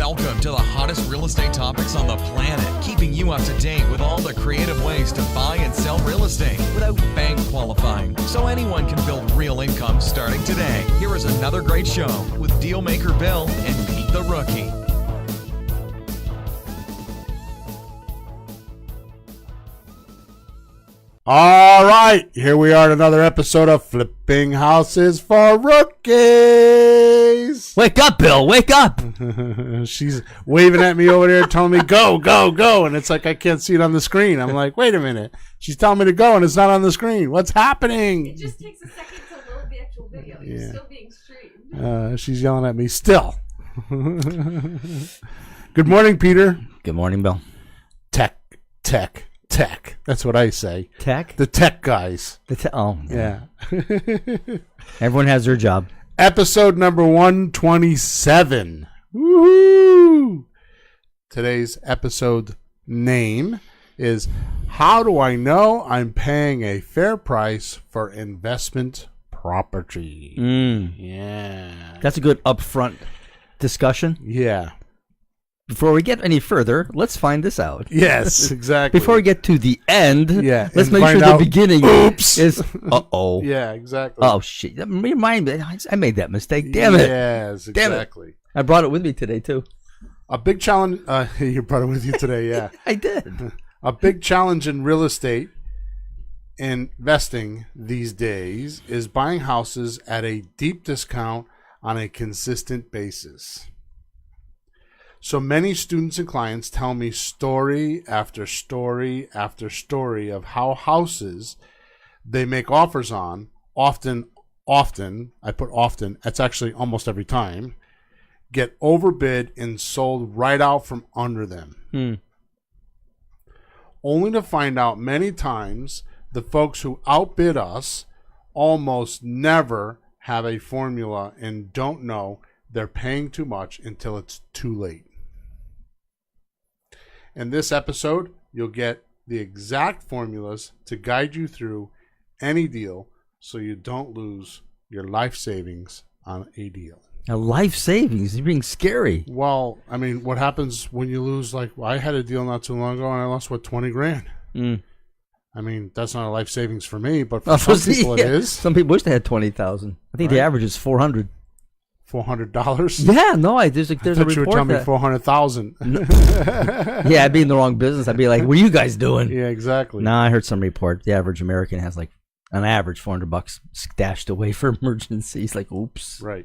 Welcome to the hottest real estate topics on the planet, keeping you up to date with all the creative ways to buy and sell real estate without bank qualifying, so anyone can build real income starting today. Here is another great show with Dealmaker Bill and Pete the Rookie. All right, here we are at another episode of Flipping Houses for Rookies. Wake up, Bill. Wake up. She's waving at me over there, telling me, go, go, go. And it's like I can't see it on the screen. I'm like, wait a minute. She's telling me to go, and it's not on the screen. What's happening? It just takes a second to load the actual video. You're still being streamed. She's yelling at me still. Good morning, Peter. Good morning, Bill. Tech. That's what I say. Tech? The tech guys. Yeah. Yeah. Everyone has their job. Episode number 127. Woohoo! Today's episode name is How Do I Know I'm Paying a Fair Price for Investment Property? Yeah. That's a good upfront discussion. Yeah. Before we get any further, let's find this out. Yes, exactly. Before we get to the end, and let's make find sure the out, beginning oops. is uh-oh. Yeah, exactly. Oh, shit. Remind me. I made that mistake. Damn it. Yes, exactly. Damn it. I brought it with me today, too. A big challenge. You brought it with you today, yeah. I did. A big challenge in real estate investing these days is buying houses at a deep discount on a consistent basis. So many students and clients tell me story after story after story of how houses they make offers on, often, I put often, that's actually almost every time, get overbid and sold right out from under them. Only to find out many times the folks who outbid us almost never have a formula and don't know they're paying too much until it's too late. In this episode, you'll get the exact formulas to guide you through any deal so you don't lose your life savings on a deal. Now, life savings. You're being scary. Well, I mean, what happens when you lose, I had a deal not too long ago and I lost, $20,000. I mean, that's not a life savings for me, but for some people it is. Some people wish they had 20,000. I think the average is 400. $400? Yeah, no, there's a I thought report you were telling me that 400,000. Yeah, I'd be in the wrong business. I'd be like, what are you guys doing? Yeah, exactly. No, I heard some report. The average American has on average $400 stashed away for emergencies. Like, oops. Right.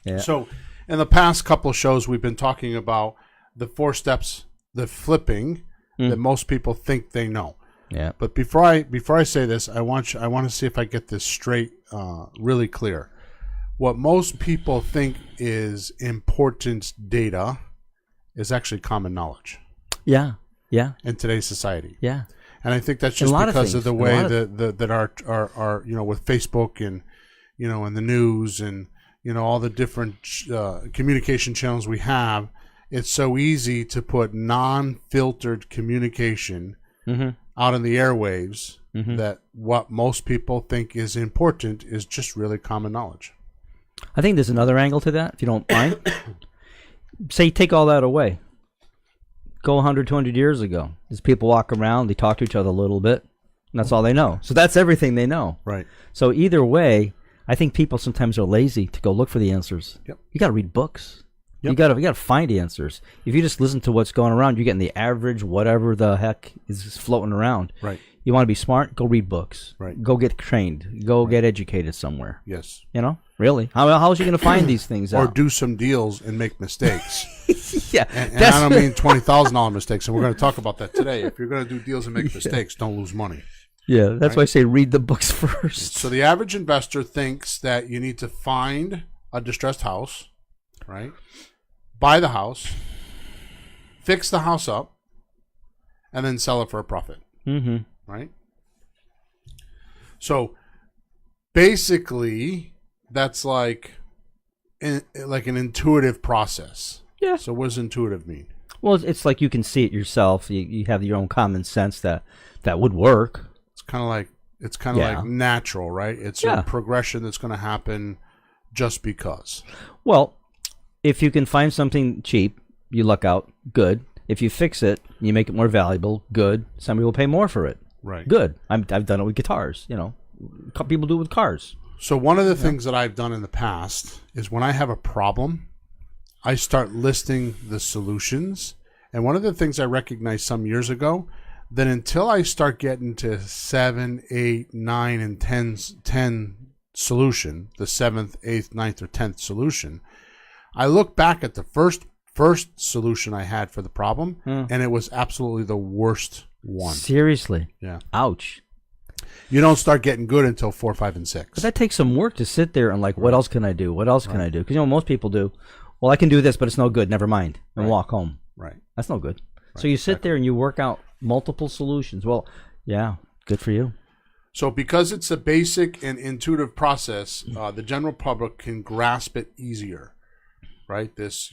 Yeah. So in the past couple of shows, we've been talking about the 4 steps, the flipping that most people think they know. Yeah. But before I say this, I want to see if I get this straight, really clear. What most people think is important data is actually common knowledge. Yeah. Yeah. In today's society. Yeah. And I think that's just because of the way that our with Facebook and and the news and all the different communication channels we have, it's so easy to put non-filtered communication out in the airwaves that what most people think is important is just really common knowledge. I think there's another angle to that, if you don't mind. Say, take all that away. Go 100, 200 years ago. There's people walk around, they talk to each other a little bit, and that's all they know. So that's everything they know. Right. So either way, I think people sometimes are lazy to go look for the answers. Yep. You got to read books. Yep. You got to find answers. If you just listen to what's going around, you're getting the average, whatever the heck is floating around. Right. You want to be smart? Go read books. Right. Go get trained. Go get educated somewhere. Yes. Really? How is you going to find these things Or out? do some deals and make mistakes. Yeah. And I don't mean $20,000 mistakes, and we're going to talk about that today. If you're going to do deals and make mistakes, don't lose money. Yeah, that's why I say read the books first. So the average investor thinks that you need to find a distressed house, right? Buy the house, fix the house up, and then sell it for a profit. Right? So basically, that's like an intuitive process. Yeah. So what does intuitive mean? Well, it's like you can see it yourself. You have your own common sense that would work. It's kind of like natural, right? It's a progression that's going to happen just because. Well, if you can find something cheap you luck out. Good. If you fix it, you make it more valuable. Good. Somebody will pay more for it. Right. Good. I've done it with guitars. You know, people do it with cars. So one of the things that I've done in the past is when I have a problem, I start listing the solutions. And one of the things I recognized some years ago, that until I start getting to 7, 8, 9, and 10 solution, the 7th, 8th, 9th, or 10th solution, I look back at the first solution I had for the problem, and it was absolutely the worst one. Seriously. Yeah. Ouch. You don't start getting good until 4, 5, and 6. But that takes some work to sit there and like, what else can I do? What else can I do? Because, you know, most people do, well, I can do this, but it's no good. Never mind. And walk home. Right. That's no good. So you sit there and you work out multiple solutions. Well, yeah, good for you. So because it's a basic and intuitive process, the general public can grasp it easier, right? This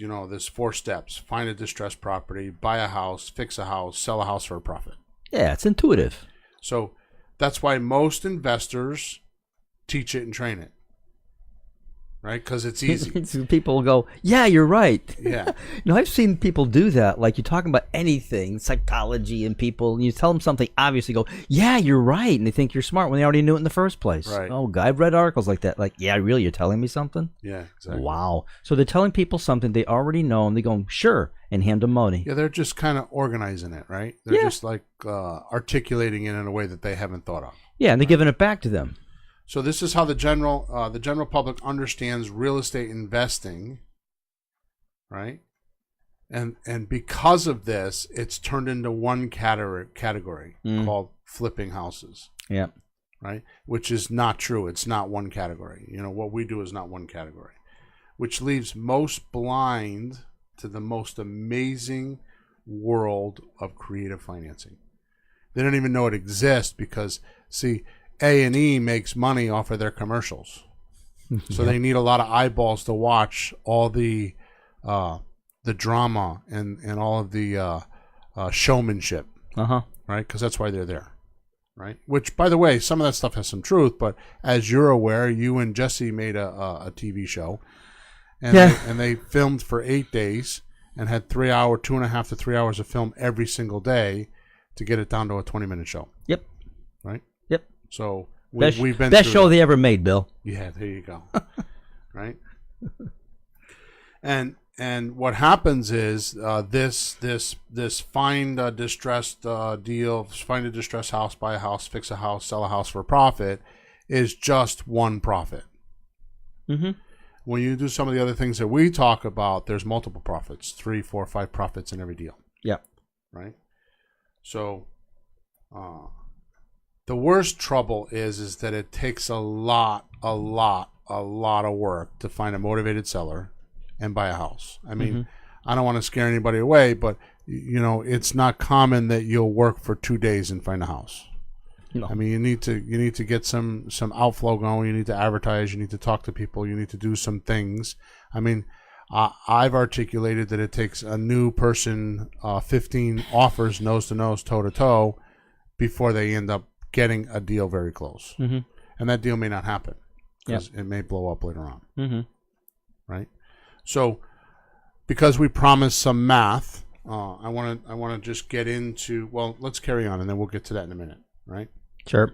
4 steps: find a distressed property, buy a house, fix a house, sell a house for a profit. Yeah, it's intuitive. So that's why most investors teach it and train it, right? Because it's easy. People will go, yeah, you're right. Yeah. You know, I've seen people do that. Like, you're talking about anything, psychology, and people, and you tell them something, obviously go, yeah, you're right. And they think you're smart when they already knew it in the first place. Right. Oh, God, I've read articles like that. Like, yeah, really, you're telling me something? Yeah, exactly. Wow. So they're telling people something they already know, and they go, sure, and hand them money. Yeah, they're just kind of organizing it, right? They're just like articulating it in a way that they haven't thought of. Yeah, and they're giving it back to them. So this is how the general public understands real estate investing, right? And because of this, it's turned into one category called flipping houses. Yeah. Right? Which is not true. It's not one category. You know, what we do is not one category, which leaves most blind to the most amazing world of creative financing. They don't even know it exists because, see, A&E makes money off of their commercials. So they need a lot of eyeballs to watch all the drama and all of the showmanship, Uh-huh. right? Because that's why they're there, right? Which, by the way, some of that stuff has some truth, but as you're aware, you and Jesse made a TV show, and they filmed for 8 days and had 2.5 to 3 hours of film every single day to get it down to a 20-minute show. Yep. Right? Yep. So Best we've been best through show that. they ever made, Bill. Yeah, there you go. Right? And what happens is this find a distressed deal, find a distressed house, buy a house, fix a house, sell a house for a profit is just one profit. Mm-hmm. When you do some of the other things that we talk about, there's multiple profits, 3, 4, 5 profits in every deal. Yeah. Right? So the worst trouble is that it takes a lot of work to find a motivated seller and buy a house. I mean, I don't want to scare anybody away, but you know, it's not common that you'll work for 2 days and find a house. No. I mean, you need to get some outflow going. You need to advertise. You need to talk to people. You need to do some things. I mean, I've articulated that it takes a new person 15 offers nose to nose, toe to toe, before they end up getting a deal very close. Mm-hmm. And that deal may not happen because it may blow up later on. Mm-hmm. Right? So, because we promised some math, I want to just get into, well, let's carry on and then we'll get to that in a minute. Right? Sure.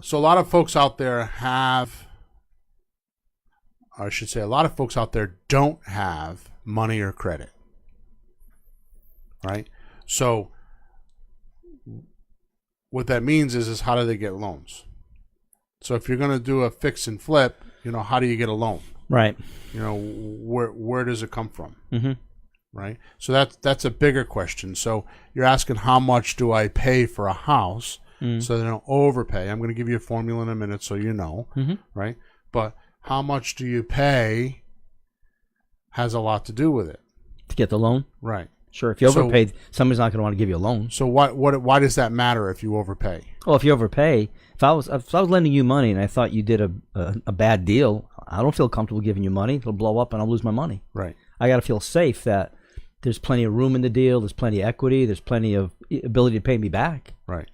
So a lot of folks out there a lot of folks out there don't have money or credit, right? So what that means is how do they get loans? So if you're going to do a fix and flip, you know, how do you get a loan? Right. You know, where does it come from? Mm-hmm. Right? So that's a bigger question. So you're asking, how much do I pay for a house so they don't overpay? I'm going to give you a formula in a minute so you know, right? But how much do you pay has a lot to do with it. To get the loan? Right. Sure. If you overpaid, somebody's not going to want to give you a loan. So why does that matter if you overpay? Well, if you overpay, if I was lending you money and I thought you did a bad deal, I don't feel comfortable giving you money. It'll blow up and I'll lose my money. Right. I got to feel safe that there's plenty of room in the deal. There's plenty of equity. There's plenty of ability to pay me back. Right.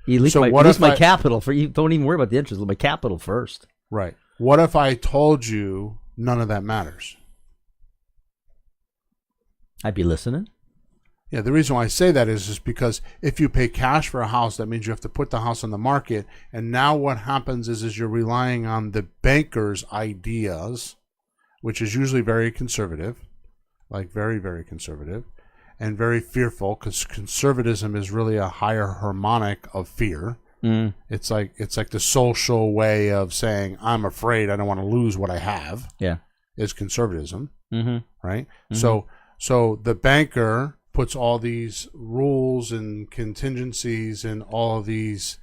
At least my capital. Don't even worry about the interest. My capital first. Right. What if I told you none of that matters? I'd be listening. Yeah, the reason why I say that is just because if you pay cash for a house, that means you have to put the house on the market. And now what happens is you're relying on the banker's ideas, which is usually very conservative, like very, very conservative, and very fearful, because conservatism is really a higher harmonic of fear. It's like the social way of saying, I'm afraid, I don't want to lose what I have. Yeah. Is conservatism, right? Mm-hmm. So the banker puts all these rules and contingencies and all of these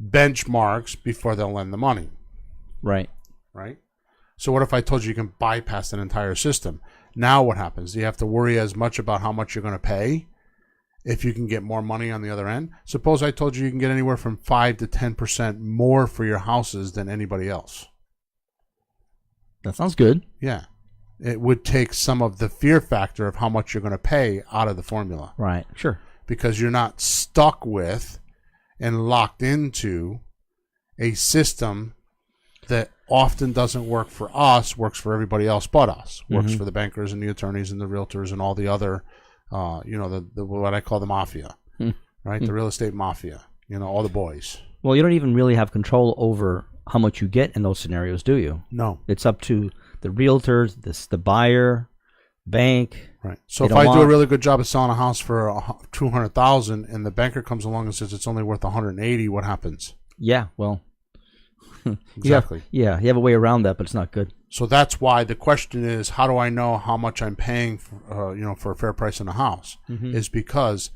benchmarks before they'll lend the money. Right. Right? So what if I told you can bypass an entire system? Now what happens? Do you have to worry as much about how much you're going to pay if you can get more money on the other end? Suppose I told you can get anywhere from 5 to 10% more for your houses than anybody else. That sounds good. Yeah. It would take some of the fear factor of how much you're going to pay out of the formula. Right. Sure. Because you're not stuck with and locked into a system that often doesn't work for us, works for everybody else but us. Works for the bankers and the attorneys and the realtors and all the other, the what I call the mafia, right? The real estate mafia, all the boys. Well, you don't even really have control over how much you get in those scenarios, do you? No. It's up to the realtors, the buyer, bank. Right. So if I do a really good job of selling a house for $200,000 and the banker comes along and says it's only worth $180,000, what happens? Yeah. Well. Exactly. You have a way around that, but it's not good. So that's why the question is, how do I know how much I'm paying for a fair price in a house? Is because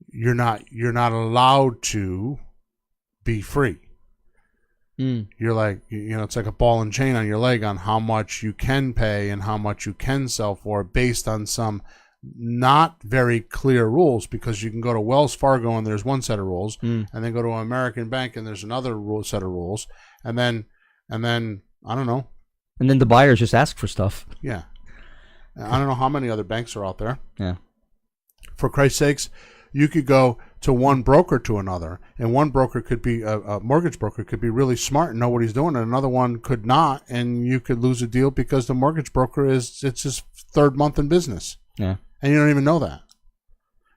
you're not allowed to be free. You're like, it's like a ball and chain on your leg on how much you can pay and how much you can sell for based on some not very clear rules, because you can go to Wells Fargo and there's one set of rules, and then go to an American Bank and there's another set of rules, and then I don't know. And then the buyers just ask for stuff. Yeah. I don't know how many other banks are out there. Yeah. For Christ's sakes, you could go to one broker to another, and one broker could be a mortgage broker could be really smart and know what he's doing, and another one could not, and you could lose a deal because the mortgage broker it's his third month in business. Yeah. And you don't even know that.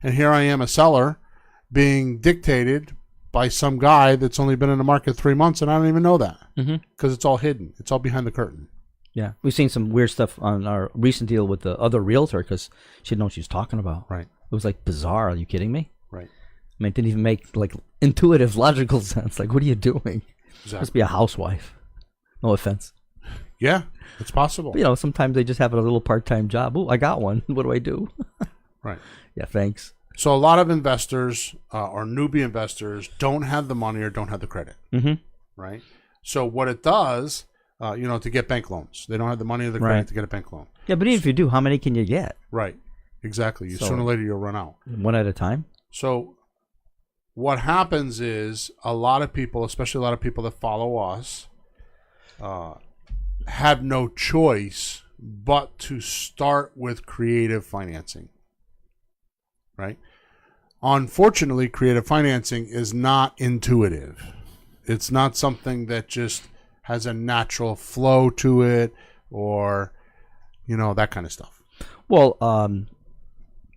And here I am, a seller, being dictated by some guy that's only been in the market 3 months, and I don't even know that because it's all hidden. It's all behind the curtain. Yeah. We've seen some weird stuff on our recent deal with the other realtor because she didn't know what she was talking about. Right. It was like bizarre. Are you kidding me? Right. I mean, it didn't even make like intuitive, logical sense. Like, what are you doing? Exactly. Must be a housewife. No offense. Yeah, it's possible. But, sometimes they just have a little part-time job. Oh, I got one. What do I do? Right. Yeah, thanks. So a lot of investors or newbie investors don't have the money or don't have the credit. Right. So what it does, to get bank loans, they don't have the money or the credit to get a bank loan. Yeah, but even if you do, how many can you get? Right. Exactly. Sooner or later you'll run out. One at a time? So what happens is a lot of people, especially a lot of people that follow us, have no choice but to start with creative financing. Right? Unfortunately, creative financing is not intuitive. It's not something that just has a natural flow to it or, that kind of stuff. Well,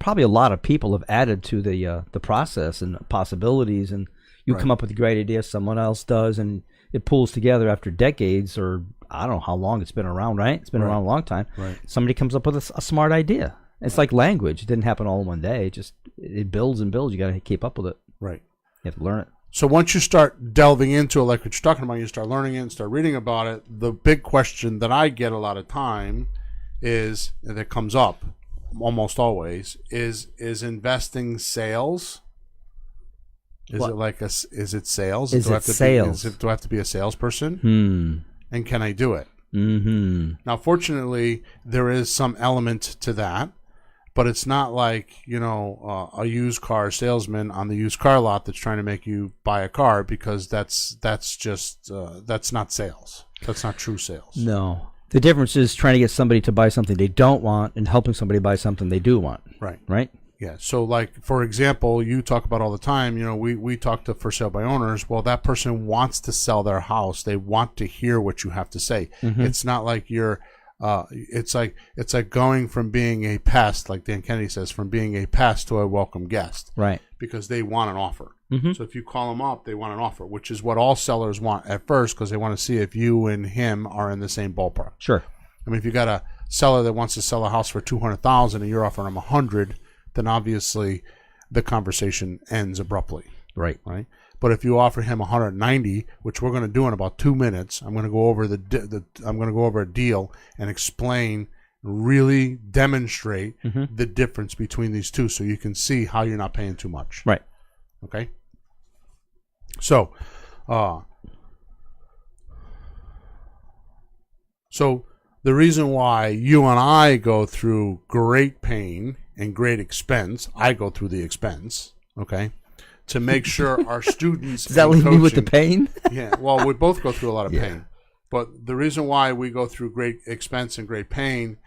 probably a lot of people have added to the process and possibilities, and you come up with a great idea, someone else does, and it pulls together after decades, or I don't know how long it's been around, right? It's been around a long time. Right. Somebody comes up with a smart idea. It's like language. It didn't happen all in one day. It builds and builds. You got to keep up with it. Right. You have to learn it. So once you start delving into it, like what you're talking about, you start learning it and start reading about it, the big question that I get a lot of time that comes up almost always is investing sales? Is it sales? Is it sales? Do I have to be a salesperson? And can I do it? Now, fortunately, there is some element to that, but it's not like, a used car salesman on the used car lot that's trying to make you buy a car, because that's not sales. That's not true sales. No. The difference is trying to get somebody to buy something they don't want and helping somebody buy something they do want. Right. Right? Yeah. So, like, for example, you talk about all the time, we talk to for sale by owners. Well, that person wants to sell their house. They want to hear what you have to say. It's not like you're It's like going from being a pest, like Dan Kennedy says, from being a pest to a welcome guest. Right. Because they want an offer. Mm-hmm. So if you call them up, they want an offer, which is what all sellers want at first, because they want to see if you and him are in the same ballpark. Sure. I mean, if you got a seller that wants to sell a house for $200,000 and you're offering them $100,000, then obviously the conversation ends abruptly. Right. Right. But if you offer him $190,000, which we're going to do in about 2 minutes, I'm going to go over I'm going to go over a deal and explain, really demonstrate the difference between these two, so you can see how you're not paying too much. Right. Okay. So, the reason why you and I go through great pain and great expense, I go through the expense, okay, to make sure our students. Does that leave me with the pain? Yeah, well, we both go through a lot of pain. But the reason why we go through great expense and great pain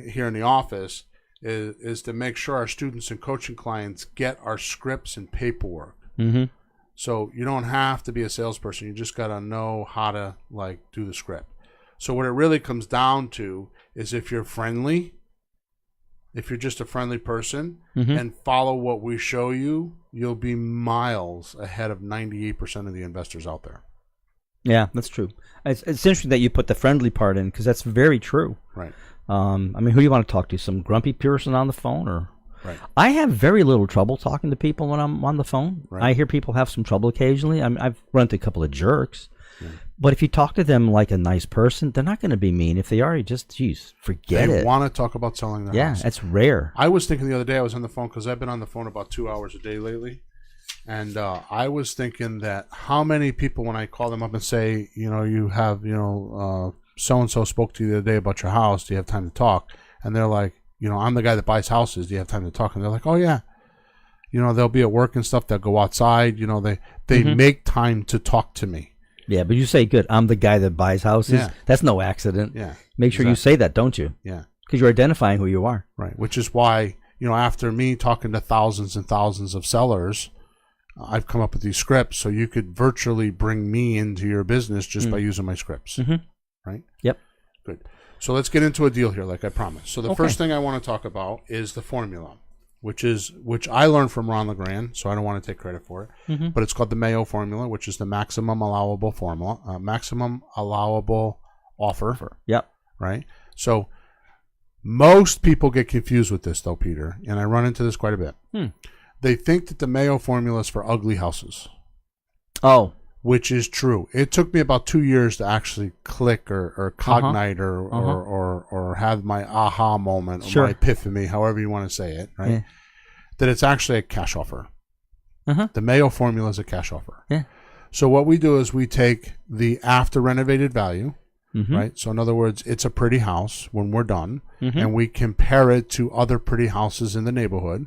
here in the office is to make sure our students and coaching clients get our scripts and paperwork. Mm-hmm. So you don't have to be a salesperson. You just got to know how to do the script. So what it really comes down to is if you're friendly, if you're just a friendly person and follow what we show you, you'll be miles ahead of 98% of the investors out there. Yeah, that's true. It's interesting that you put the friendly part in, because that's very true. Right. I mean, who do you want to talk to? Some grumpy person on the phone, or? Right. I have very little trouble talking to people when I'm on the phone. Right. I hear people have some trouble occasionally. I've run into a couple of jerks. But if you talk to them like a nice person, they're not going to be mean. If they are, you just, forget it. They want to talk about selling their house. Yeah, that's rare. I was thinking the other day, I was on the phone, because I've been on the phone about 2 hours a day lately. And I was thinking that how many people, when I call them up and say, you have, so-and-so spoke to you the other day about your house, do you have time to talk? And they're like, I'm the guy that buys houses, do you have time to talk? And they're like, oh, yeah. They'll be at work and stuff, they'll go outside, they make time to talk to me. Yeah, but you say, good, I'm the guy that buys houses. Yeah. That's no accident. Yeah. Make sure you say that, don't you? Yeah. Because you're identifying who you are. Right, which is why, after me talking to thousands and thousands of sellers, I've come up with these scripts, so you could virtually bring me into your business just by using my scripts. Right? Yep. Good. So let's get into a deal here, like I promised. So the first thing I want to talk about is the formula, which I learned from Ron LeGrand, so I don't want to take credit for it. But it's called the Mayo formula, which is the maximum allowable formula, maximum allowable offer. Yep. Right? So most people get confused with this, though, Peter, and I run into this quite a bit. They think that the Mayo formula is for ugly houses. Oh. Which is true. It took me about 2 years to actually click or cognite or have my aha moment or my epiphany, however you want to say it, right? Yeah. That it's actually a cash offer. The Mayo formula is a cash offer. Yeah. So what we do is we take the after renovated value, right? So in other words, it's a pretty house when we're done, and we compare it to other pretty houses in the neighborhood,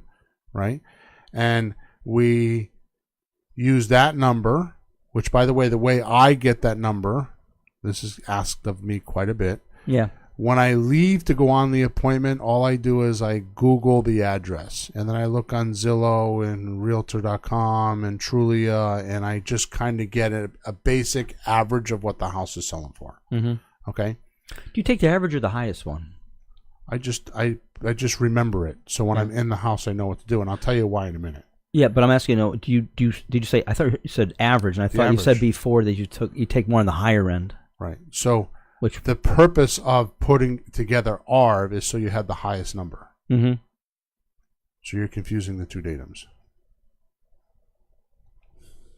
right? And we use that number, which, by the way I get that number, this is asked of me quite a bit. Yeah. When I leave to go on the appointment, all I do is I Google the address, and then I look on Zillow and Realtor.com and Trulia, and I just kind of get a basic average of what the house is selling for. Okay? Do you take the average or the highest one? I just remember it, so when I'm in the house, I know what to do, and I'll tell you why in a minute. Yeah, but I'm asking, did you say? I thought you said average, and I thought you said before that you take more on the higher end. Right. So, the purpose of putting together ARV is so you have the highest number. So you're confusing the two datums.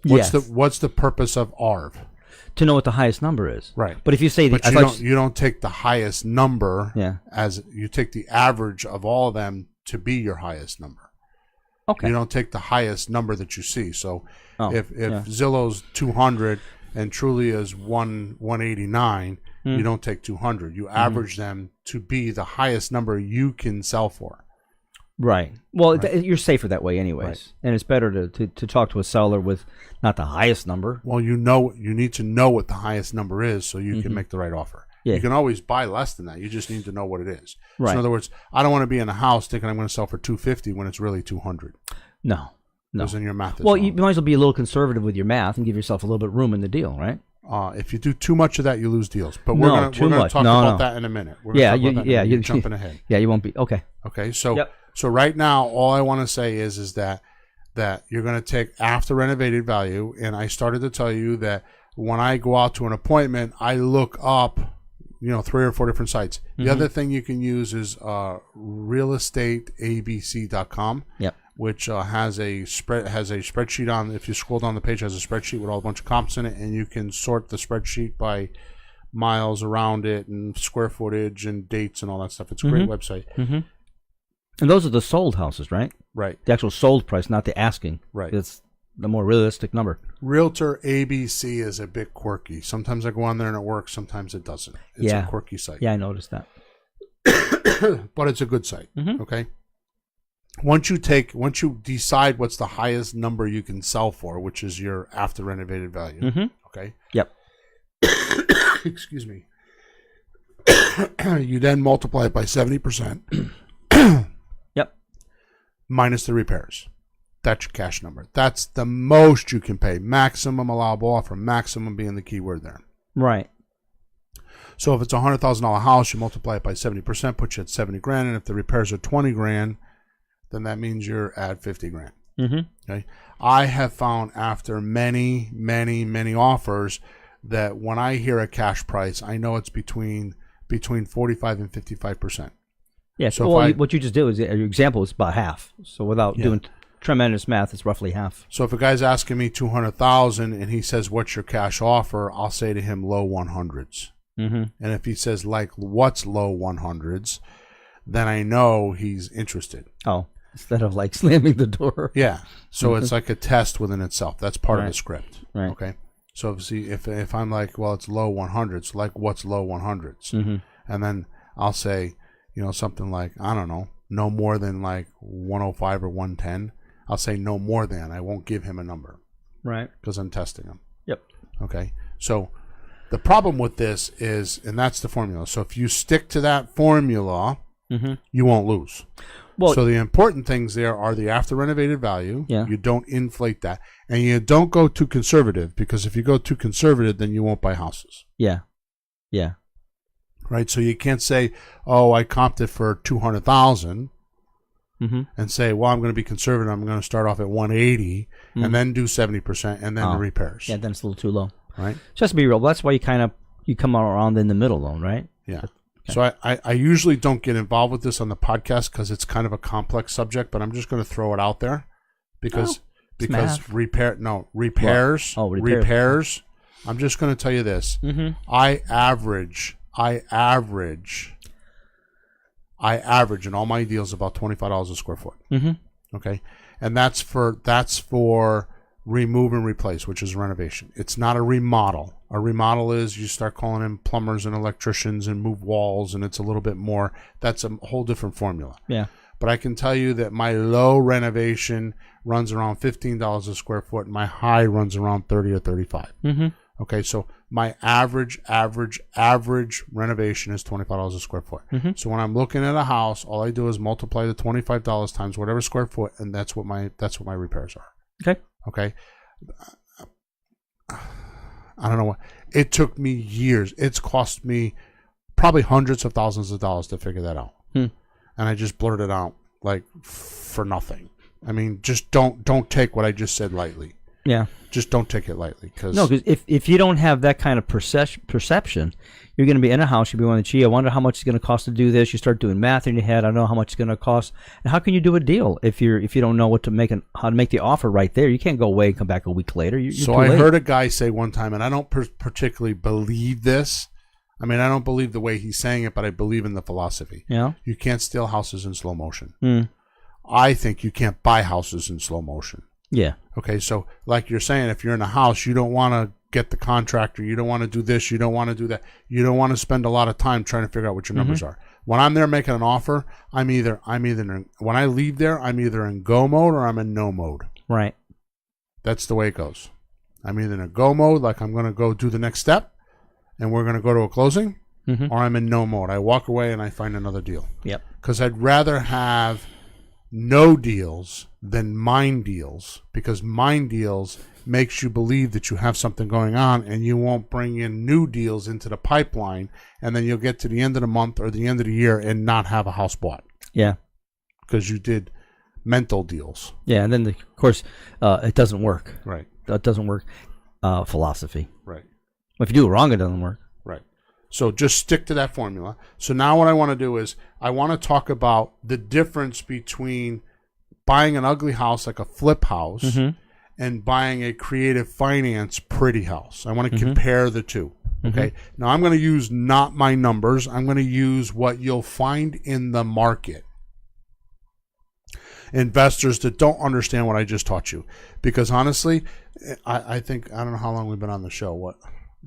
What's the purpose of ARV? To know what the highest number is. Right. But if you say you don't take the highest number as you take the average of all of them to be your highest number. Okay. You don't take the highest number that you see. So if Zillow's 200 and Trulia's 189, you don't take 200. You average them to be the highest number you can sell for. Right. Well, you're safer that way anyways. Right. And it's better to talk to a seller with not the highest number. Well, you need to know what the highest number is so you can make the right offer. Yeah. You can always buy less than that. You just need to know what it is. Right. So in other words, I don't want to be in a house thinking I'm going to sell for $250 when it's really $200. No. Because then your math is wrong. You might as well be a little conservative with your math and give yourself a little bit of room in the deal, right? If you do too much of that, you lose deals. But No, we're going too to much. talk No, about no. that in a minute. We're Yeah, gonna talk about that in a minute. You're jumping ahead. Yeah, you won't be. Okay. Okay, so Yep. so right now, all I want to say is that you're going to take after renovated value, and I started to tell you that when I go out to an appointment, I look up, 3 or 4 different sites. The other thing you can use is realestateabc.com. Yep. Which has a spreadsheet on. If you scroll down the page, has a spreadsheet with all a bunch of comps in it, and you can sort the spreadsheet by miles around it and square footage and dates and all that stuff. It's a great website. Mm-hmm. And those are the sold houses, right? Right. The actual sold price, not the asking. Right. It's the more realistic number. Realtor ABC is a bit quirky. Sometimes I go on there and it works. Sometimes it doesn't. It's a quirky site. Yeah, I noticed that. But it's a good site. Mhm. Okay. Once you decide what's the highest number you can sell for, which is your after renovated value. Mhm. Okay. Yep. Excuse me. You then multiply it by 70%. Yep. Minus the repairs. That's your cash number. That's the most you can pay. Maximum allowable offer. Maximum being the key word there. Right. So if it's a $100,000 house, you multiply it by 70%, puts you at $70,000, and if the repairs are $20,000, then that means you're at $50,000. Mm-hmm. Okay. I have found after many, many, many offers that when I hear a cash price, I know it's between 45 and 55%. Yeah. So So if what you just did is your example is about half. So without doing tremendous math, it's roughly half. So if a guy's asking me $200,000 and he says, "What's your cash offer?" I'll say to him, "Low 100s." Mm-hmm. And if he says, "Like, what's low 100s?" then I know he's interested. Oh, instead of like slamming the door. Yeah. So it's like a test within itself. That's part of the Right. script. Right. Okay. So if I'm like, well, it's low 100s, like what's low 100s? Mm-hmm. And then I'll say, something like, I don't know, no more than like 105 or 110. I'll say no more than. I won't give him a number Right. because I'm testing him. Yep. Okay. So the problem with this is, and that's the formula. So if you stick to that formula, Mm-hmm. you won't lose. Well, So the important things there are the after renovated value. Yeah. You don't inflate that. And you don't go too conservative, because if you go too conservative, then you won't buy houses. yeah. Yeah. Right? So you can't say, "Oh, I comped it for 200,000 Mm-hmm. and say, "Well, I'm going to be conservative. I'm going to start off at 180 and then do 70% and then the repairs." Yeah, then it's a little too low. Right? Just to be real, that's why you come around in the middle, though, right? Yeah. So I usually don't get involved with this on the podcast because it's kind of a complex subject, but I'm just going to throw it out there because math. repairs. Oh, repairs. Repairs. I'm just going to tell you this. Mm-hmm. I average in all my deals about $25 a square foot. Mm-hmm. Okay, and that's for remove and replace, which is renovation. It's not a remodel. A remodel is you start calling in plumbers and electricians and move walls, and it's a little bit more. That's a whole different formula. Yeah. But I can tell you that my low renovation runs around $15 a square foot, and my high runs around 30 or 35. Mm-hmm. Okay, so my average renovation is $25 a square foot. Mm-hmm. So when I'm looking at a house, all I do is multiply the $25 times whatever square foot, and that's what my repairs are. Okay. Okay. I don't know what it took me years. It's cost me probably hundreds of thousands of dollars to figure that out. And I just blurted out like for nothing. I mean, just don't take what I just said lightly. Yeah. Just don't take it lightly, because if you don't have that kind of perception, you're going to be in a house. You'll be wondering, gee, I wonder how much it's going to cost to do this. You start doing math in your head. I don't know how much it's going to cost. And how can you do a deal if you don't know how to make the offer right there? You can't go away and come back a week later. You're So too I late. heard a guy say one time, and I don't particularly believe this. I mean, I don't believe the way he's saying it, but I believe in the philosophy. Yeah. You can't steal houses in slow motion. Mm. I think you can't buy houses in slow motion. Yeah. Okay, so like you're saying, if you're in a house, you don't want to get the contractor. You don't want to do this. You don't want to do that. You don't want to spend a lot of time trying to figure out what your numbers are. When I'm there making an offer, I'm either when I leave there, I'm either in go mode or I'm in no mode. Right. That's the way it goes. I'm either in a go mode, like I'm going to go do the next step, and we're going to go to a closing, or I'm in no mode. I walk away and I find another deal. Yep. Because I'd rather have no deals than mind deals, because mind deals makes you believe that you have something going on and you won't bring in new deals into the pipeline, and then you'll get to the end of the month or the end of the year and not have a house bought Yeah. because you did mental deals. Yeah. And then, of course, it doesn't work. Right. That doesn't work. Philosophy. Right. If you do it wrong, it doesn't work. Right. So just stick to that formula. So now what I want to do is I want to talk about the difference between buying an ugly house like a flip house and buying a creative finance pretty house. I want to compare the two. Okay. Now I'm going to use not my numbers. I'm going to use what you'll find in the market. Investors that don't understand what I just taught you. Because honestly, I think, I don't know how long we've been on the show. What?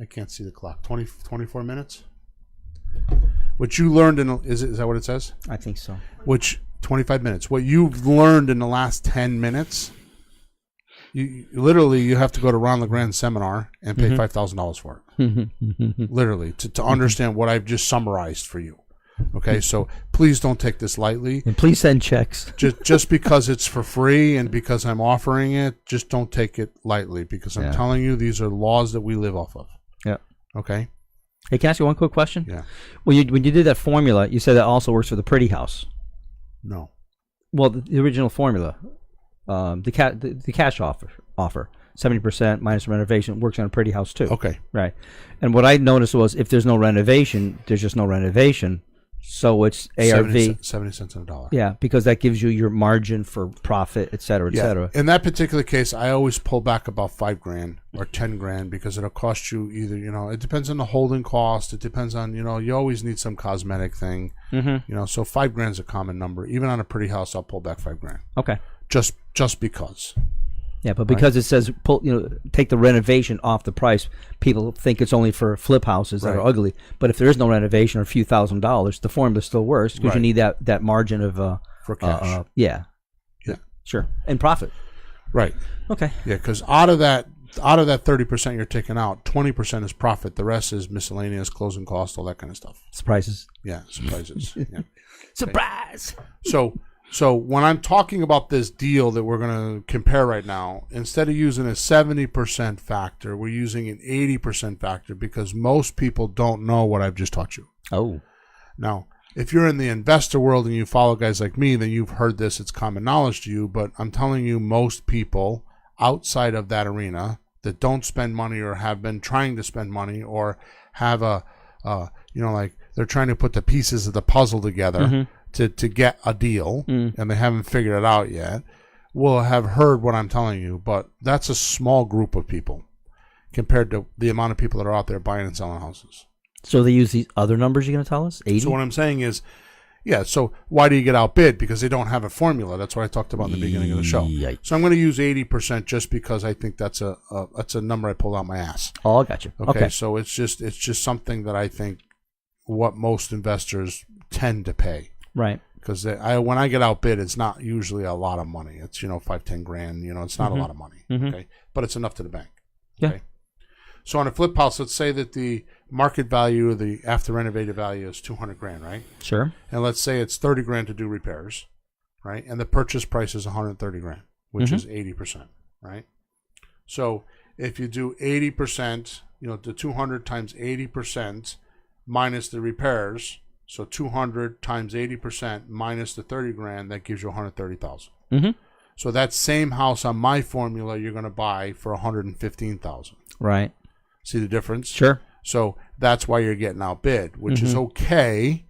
I can't see the clock. 24 minutes? What you learned is that what it says? I think so. 25 minutes. What you've learned in the last 10 minutes, you have to go to Ron LeGrand seminar and pay $5,000 for it. Literally, to understand what I've just summarized for you. Okay, so please don't take this lightly. And please send checks. Just because it's for free and because I'm offering it, just don't take it lightly, because I'm telling you, these are laws that we live off of. Yeah. Okay? Hey, can I ask you one quick question? Yeah. When you did that formula, you said that also works for the pretty house. No. Well, the original formula, the cash offer, 70% minus renovation works on a pretty house too. Okay. Right. And what I noticed was if there's no renovation, there's just no renovation. So it's ARV. 70 cents on a dollar. Yeah, because that gives you your margin for profit, et cetera, et cetera. In that particular case, I always pull back about $5,000 or $10,000 because it'll cost you either, it depends on the holding cost. It depends on, you always need some cosmetic thing. So $5,000 is a common number. Even on a pretty house, I'll pull back $5,000. Okay. Just because. Yeah, but because it says take the renovation off the price, people think it's only for flip houses that are ugly. But if there is no renovation or a few $1,000s, the formula still works because you need that margin of for cash. Yeah, sure, and profit. Right. Okay. Yeah, because out of that 30% you're taking out, 20% is profit. The rest is miscellaneous, closing costs, all that kind of stuff. Surprises. Yeah, surprises. Yeah. Surprise. So when I'm talking about this deal that we're going to compare right now, instead of using a 70% factor, we're using an 80% factor because most people don't know what I've just taught you. Oh. Now, if you're in the investor world and you follow guys like me, then you've heard this. It's common knowledge to you. But I'm telling you, most people outside of that arena that don't spend money or have been trying to spend money or have like they're trying to put the pieces of the puzzle together to get a deal, and they haven't figured it out yet, will have heard what I'm telling you, but that's a small group of people compared to the amount of people that are out there buying and selling houses. So they use these other numbers you're going to tell us? 80? So what I'm saying is, so why do you get outbid? Because they don't have a formula. That's what I talked about in the beginning of the show. Yikes. So I'm going to use 80% just because I think that's a number I pulled out my ass. Oh, I got you. Okay. So it's just something that I think what most investors tend to pay. Right. Because when I get outbid, it's not usually a lot of money. It's $5,000-10,000. It's not a lot of money. Okay, but it's enough to the bank. Okay? Yeah. So on a flip house, let's say that the market value or the after renovated value is $200,000, right? Sure. And let's say it's $30,000 to do repairs, right? And the purchase price is $130,000, which is 80%, right? So if you do 80%, the 200 times 80% minus the repairs. So 200 times 80% minus the $30,000, that gives you $130,000. So that same house on my formula, you're going to buy for $115,000. Right. See the difference? Sure. So that's why you're getting outbid, which is okay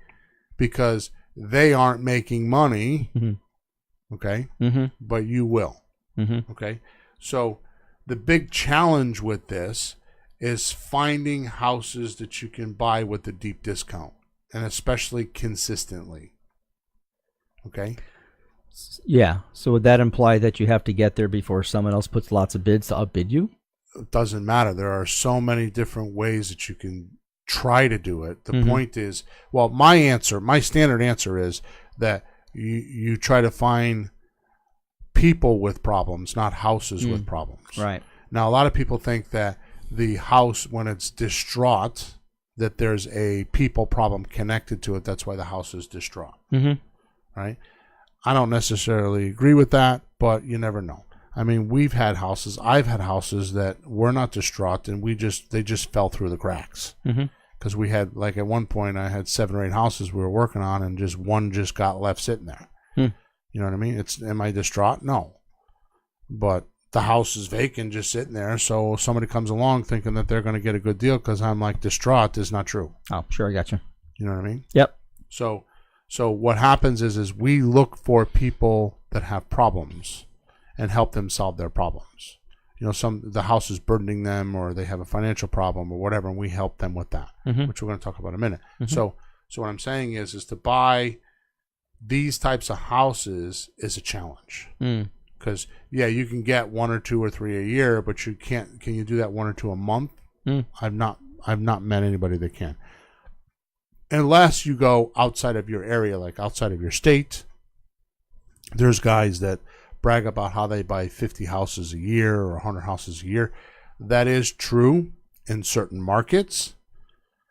because they aren't making money. Okay. But you will. Okay. So the big challenge with this is finding houses that you can buy with a deep discount. And especially consistently. Okay? Yeah. So would that imply that you have to get there before someone else puts lots of bids to outbid you? It doesn't matter. There are so many different ways that you can try to do it. The point is, my standard answer is that you try to find people with problems, not houses with problems. Right. Now, a lot of people think that the house, when it's distraught, that there's a people problem connected to it. That's why the house is distraught. Right? I don't necessarily agree with that, but you never know. I mean, I've had houses that were not distraught, and they just fell through the cracks. Because we had, like, at one point, I had 7 or 8 houses we were working on, and just one just got left sitting there. You know what I mean? Am I distraught? No. But the house is vacant, just sitting there, so somebody comes along thinking that they're going to get a good deal because I'm, like, distraught is not true. Oh, sure, I got you. You know what I mean? Yep. So what happens is we look for people that have problems and help them solve their problems. You know, the house is burdening them, or they have a financial problem or whatever, and we help them with that, which we're going to talk about in a minute. So what I'm saying is to buy these types of houses is a challenge. Because you can get 1 or 2 or 3 a year, but you can't. Can you do that 1 or 2 a month? I've not met anybody that can. Unless you go outside of your area, like outside of your state. There's guys that brag about how they buy 50 houses a year or 100 houses a year. That is true in certain markets,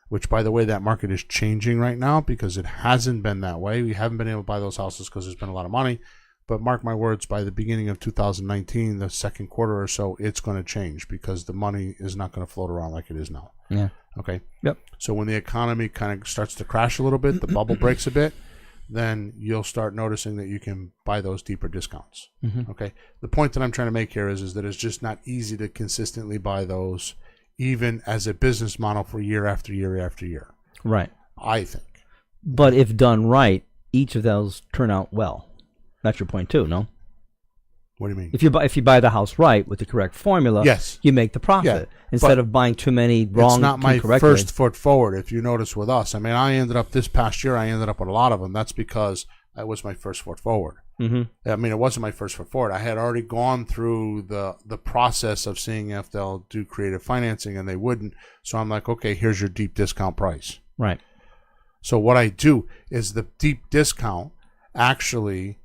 which, by the way, that market is changing right now because it hasn't been that way. We haven't been able to buy those houses because there's been a lot of money. But mark my words, by the beginning of 2019, the second quarter or so, it's going to change because the money is not going to float around like it is now. Yeah. Okay. Yep. So when the economy kind of starts to crash a little bit, the bubble breaks a bit, then you'll start noticing that you can buy those deeper discounts. Okay. The point that I'm trying to make here is that it's just not easy to consistently buy those, even as a business model for year after year after year. Right. I think. But if done right, each of those turn out well. That's your point too, no? What do you mean? If you buy the house right with the correct formula, yes, you make the profit instead of buying too many wrong. It's not my first foot forward. If you notice with us, I mean, this past year I ended up with a lot of them. That's because that was my first foot forward. I mean, it wasn't my first foot forward. I had already gone through the process of seeing if they'll do creative financing, and they wouldn't. So I'm like, okay, here's your deep discount price. Right. So what I do is the deep discount actually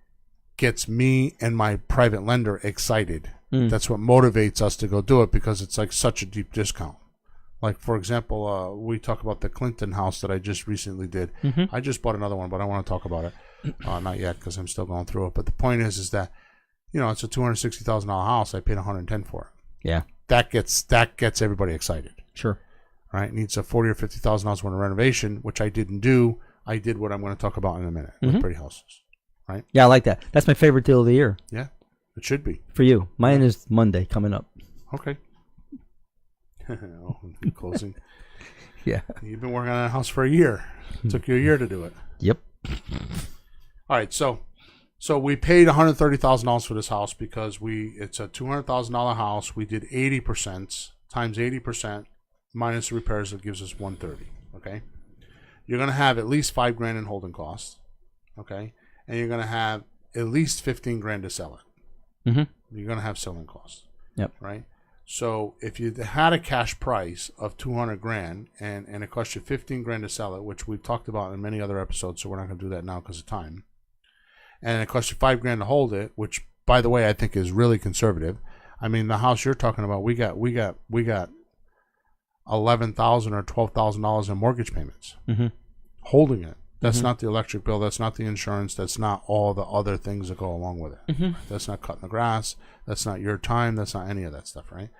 gets me and my private lender excited. That's what motivates us to go do it because it's like such a deep discount. Like, for example, we talk about the Clinton house that I just recently did. I just bought another one, but I want to talk about it. Not yet because I'm still going through it. But the point is that, you know, it's a $260,000 house. I paid $110,000 for it. Yeah. That gets everybody excited. Sure. Right? It needs a $40,000 or $50,000 worth of renovation, which I didn't do. I did what I'm going to talk about in a minute with pretty houses. Right? Yeah, I like that. That's my favorite deal of the year. Yeah, it should be. For you. Mine is Monday coming up. Okay. Closing. Yeah. You've been working on a house for a year. It took you a year to do it. Yep. All right, so we paid $130,000 for this house because it's a $200,000 house. We did 80% times 80% minus the repairs. That gives us $130,000. Okay. You're going to have at least $5,000 in holding costs. Okay. And you're going to have at least $15,000 to sell it. You're going to have selling costs. Yep. Right. So if you had a cash price of $200,000 and it cost you $15,000 to sell it, which we've talked about in many other episodes, so we're not going to do that now because of time. And it cost you $5,000 to hold it, which, by the way, I think is really conservative. I mean, the house you're talking about, we got $11,000 or $12,000 in mortgage payments. Holding it. That's not the electric bill. That's not the insurance. That's not all the other things that go along with it. That's not cutting the grass. That's not your time. That's not any of that stuff, right?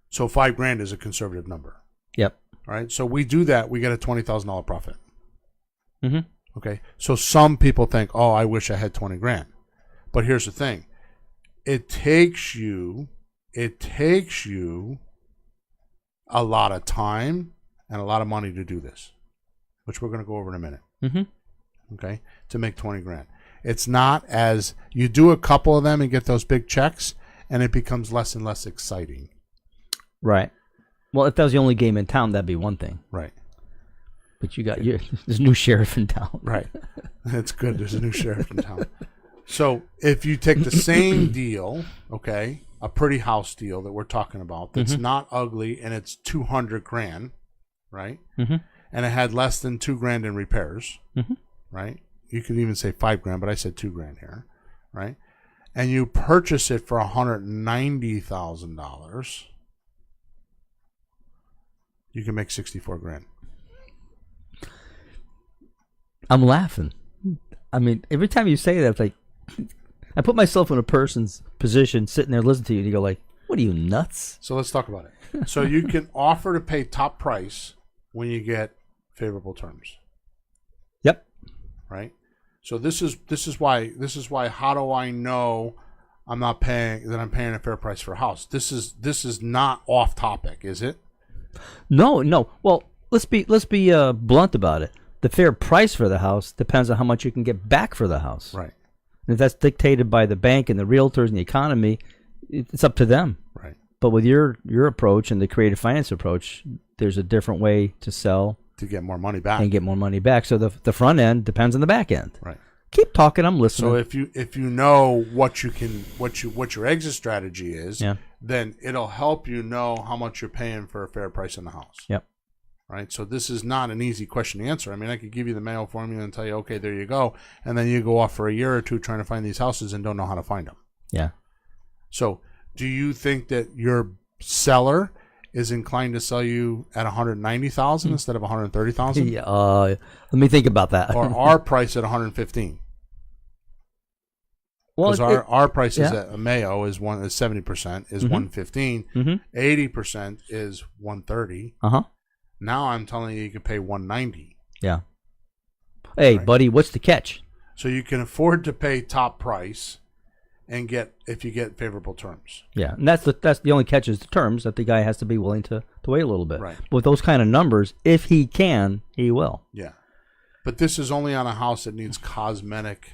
So $5,000 is a conservative number. Yep. All right. So we do that. We get a $20,000 profit. Okay. So some people think, oh, I wish I had $20,000. But here's the thing. It takes you a lot of time and a lot of money to do this, which we're going to go over in a minute. Okay, to make $20,000. It's not as you do a couple of them and get those big checks, and it becomes less and less exciting. Right. Well, if that was the only game in town, that'd be one thing. Right. But there's a new sheriff in town. Right. That's good. There's a new sheriff in town. So if you take the same deal, okay, a pretty house deal that we're talking about, that's not ugly, and it's $200,000. Right? And it had less than $2,000 in repairs. Right? You could even say $5,000, but I said $2,000 here. Right? And you purchase it for $190,000. You can make $64,000. I'm laughing I mean, every time you say that, it's like I put myself in a person's position, sitting there listening to you, and you go like, "What are you, nuts?" So let's talk about it. So you can offer to pay top price when you get favorable terms, Yep. right? So this is why. How do I know I'm paying a fair price for a house? This is not off topic, is it? No. Well, let's be blunt about it. The fair price for the house depends on how much you can get back for the house. Right. And if that's dictated by the bank and the realtors and the economy, it's up to them. Right. But with your approach and the creative finance approach, there's a different way to sell To get more money back. and get more money back. So the front end depends on the back end. Right. Keep talking. I'm listening. So if you know what your exit strategy is, Yeah. then it'll help you know how much you're paying for a fair price in the house. Yep. Right. So this is not an easy question to answer. I mean, I could give you the Mayo formula and tell you, okay, there you go, and then you go off for a year or two trying to find these houses and don't know how to find them. Yeah. So, do you think that your seller is inclined to sell you at 190,000 instead of 130,000, Yeah, let me think about that. or our price at 115? Well, Because our price is yeah. at Mayo is 70% is 115, Mm-hmm. 80% is 130. Uh-huh. Now I'm telling you can pay 190. Yeah. Hey, Right. buddy, what's the catch? So you can afford to pay top price and if you get favorable terms. Yeah, and that's the only catch is the terms that the guy has to be willing to wait a little bit. Right. But with those kind of numbers, if he can, he will. Yeah. But this is only on a house that needs cosmetic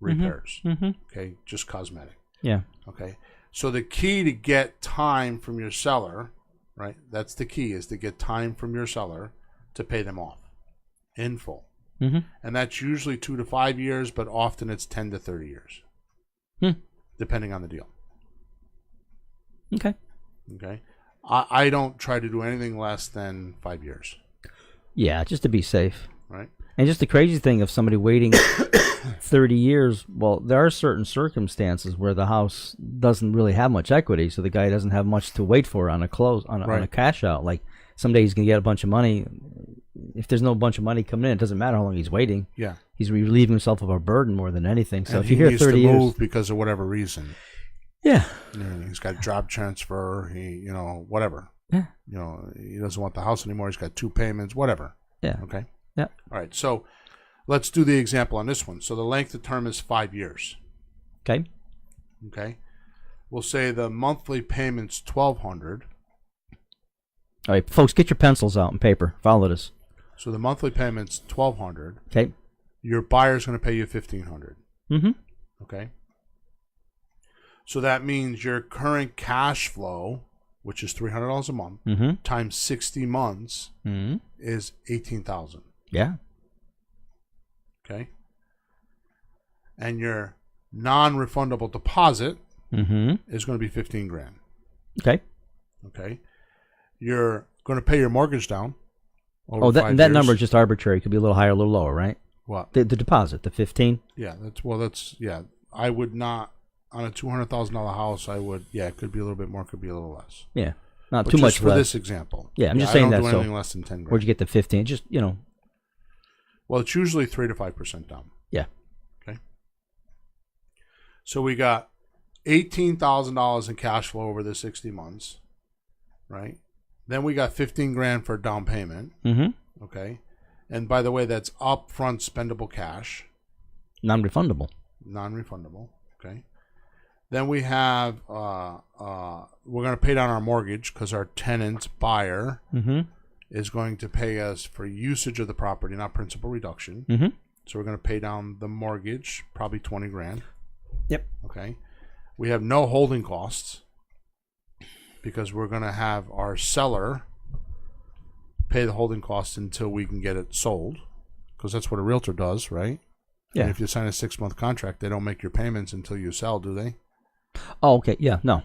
repairs. Mm-hmm. Okay, just cosmetic. Yeah. Okay. So the key to get time from your seller, right? That's the key, is to get time from your seller to pay them off in full. Mm-hmm. And that's usually 2 to 5 years, but often it's 10 to 30 years, depending on the deal. Okay. Okay. I don't try to do anything less than 5 years, Yeah, just to be safe. right? And just the crazy thing of somebody waiting 30 years, well, there are certain circumstances where the house doesn't really have much equity, so the guy doesn't have much to wait for on a on a Right. cash out. Like someday he's going to get a bunch of money. If there's no bunch of money coming in, it doesn't matter how long he's waiting. Yeah. He's relieving himself of a burden more than anything. So And if you he hear needs 30 to years, move because of whatever reason. yeah, You know, he's got a job transfer, whatever. yeah, He doesn't want the house anymore. He's got 2 payments, whatever. yeah, Okay. yeah. All right. So let's do the example on this one. So the length of term is 5 years. Okay, Okay. We'll say the monthly payment's $1,200. all right, folks, get your pencils out and paper. Follow this. So the monthly payment's $1,200. Okay. Your buyer's going to pay you $1,500. Mm-hmm. Okay. So that means your current cash flow, which is $300 a month, Mm-hmm. times 60 months Mm-hmm. is $18,000. Yeah. Okay. And your non-refundable deposit Mm-hmm. is going to be 15 grand. Okay. Okay. You're going to pay your mortgage down. Over Oh, 5 that years. number is just arbitrary. It could be a little higher, a little lower, right? What? The deposit, the 15. Yeah. Yeah. I would not, on a $200,000 house, it could be a little bit more, could be a little less. Yeah, not But too just much for less. this example. Yeah, I'm just saying I that, don't do so- anything less than 10 grand. Where'd you get the 15? Just Well, it's usually 3 to 5% down. yeah. Okay. So we got $18,000 in cash flow over the 60 months, right? Then we got 15 grand for down payment. Mm-hmm. Okay. And by the way, that's upfront spendable cash, Non-refundable. non-refundable. Okay. Then we have we're going to pay down our mortgage because our tenant buyer Mm-hmm. is going to pay us for usage of the property, not principal reduction. Mm-hmm. So we're going to pay down the mortgage, probably 20 grand. Yep. Okay. We have no holding costs because we're going to have our seller pay the holding costs until we can get it sold, because that's what a realtor does, right? Yeah. And if you sign a 6-month contract, they don't make your payments until you sell, do they? Oh, okay. Yeah. No.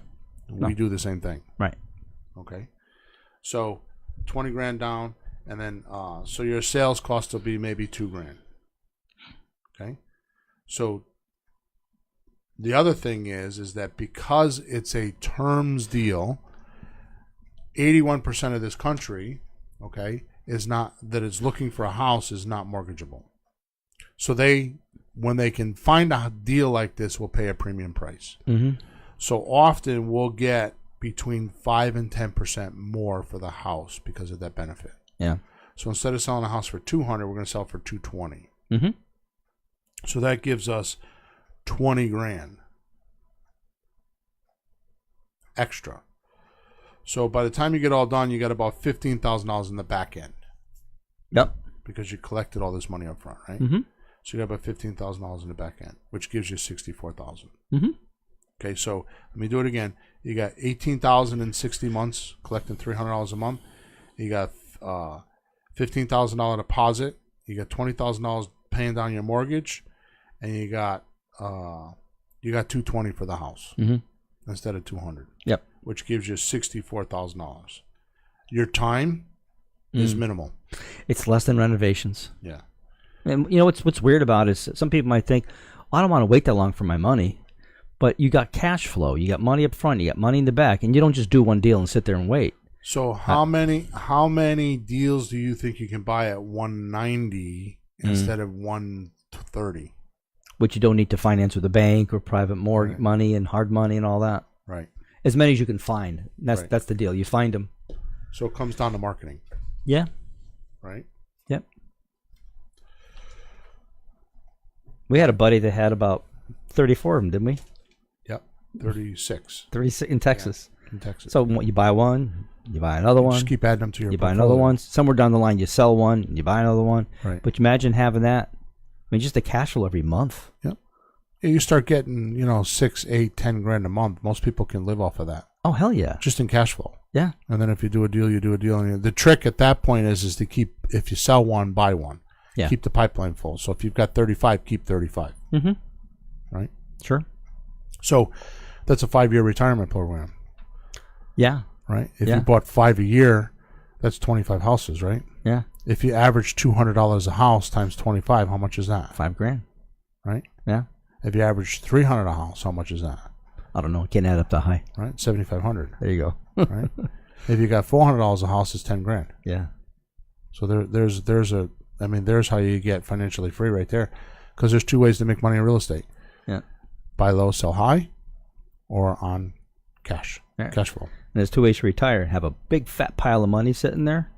We do the same thing. Right. Okay. So 20 grand down, and then so your sales cost will be maybe 2 grand. Okay. So the other thing is that because it's a terms deal, 81% of this country, okay, is not, that is looking for a house, is not mortgageable. So they when they can find a deal like this, will pay a premium price. Mm-hmm. So often we'll get between 5 and 10% more for the house because of that benefit. Yeah. So instead of selling a house for $200, we're going to sell it for $220. Mm-hmm. So that gives us $20,000 extra. So by the time you get all done, you got about $15,000 in the back end Yep. because you collected all this money up front, right? Mm-hmm. So you got about $15,000 in the back end, which gives you $64,000. Mm-hmm. Okay, so let me do it again. You got $18,000 in 60 months, collecting $300 a month. You got $15,000 deposit. You got $20,000 paying down your mortgage, and you got $220 for the house instead of $200. Yep. Which gives you $64,000. Your time is minimal. It's less than renovations. Yeah. And you know what's weird about it is some people might think, I don't want to wait that long for my money. But you got cash flow. You got money up front. You got money in the back. And you don't just do one deal and sit there and wait. So how many deals do you think you can buy at 190 instead of 130? Which you don't need to finance with a bank or private mortgage money and hard money and all that. Right. As many as you can find. Right. That's the deal. You find them. So it comes down to marketing. Yeah. Right. Yep. We had a buddy that had about 34 of them, didn't we? Yep. 36 36 in Texas. in Texas. So you buy one, you buy another one. Just keep adding them to your You buy portfolio. another one. Somewhere down the line, you sell one, you buy another one. Right. But imagine having that. I mean, just the cash flow every month. Yep. Yeah, you start getting, 6, 8, 10 grand a month. Most people can live off of that Oh, hell yeah. just in cash flow. Yeah. And then if you do a deal, you do a deal. And the trick at that point is to keep, if you sell one, buy one. Yeah. Keep the pipeline full. So if you've got 35, keep 35. Mm-hmm. Right? Sure. So that's a 5-year retirement program. Yeah. Right? If Yeah. you bought 5 a year, that's 25 houses, right? Yeah. If you average $200 a house times 25, how much is that? $5,000. Right? Yeah. If you average $300 a house, how much is that? I don't know. It can't add up that high. Right? $7,500. There you go. Right? If you got $400 a house, it's 10 grand. Yeah. So there's how you get financially free right there. Because there's 2 ways to make money in real estate. Yeah. Buy low, sell high, or on cash flow. And there's 2 ways to retire. Have a big fat pile of money sitting there.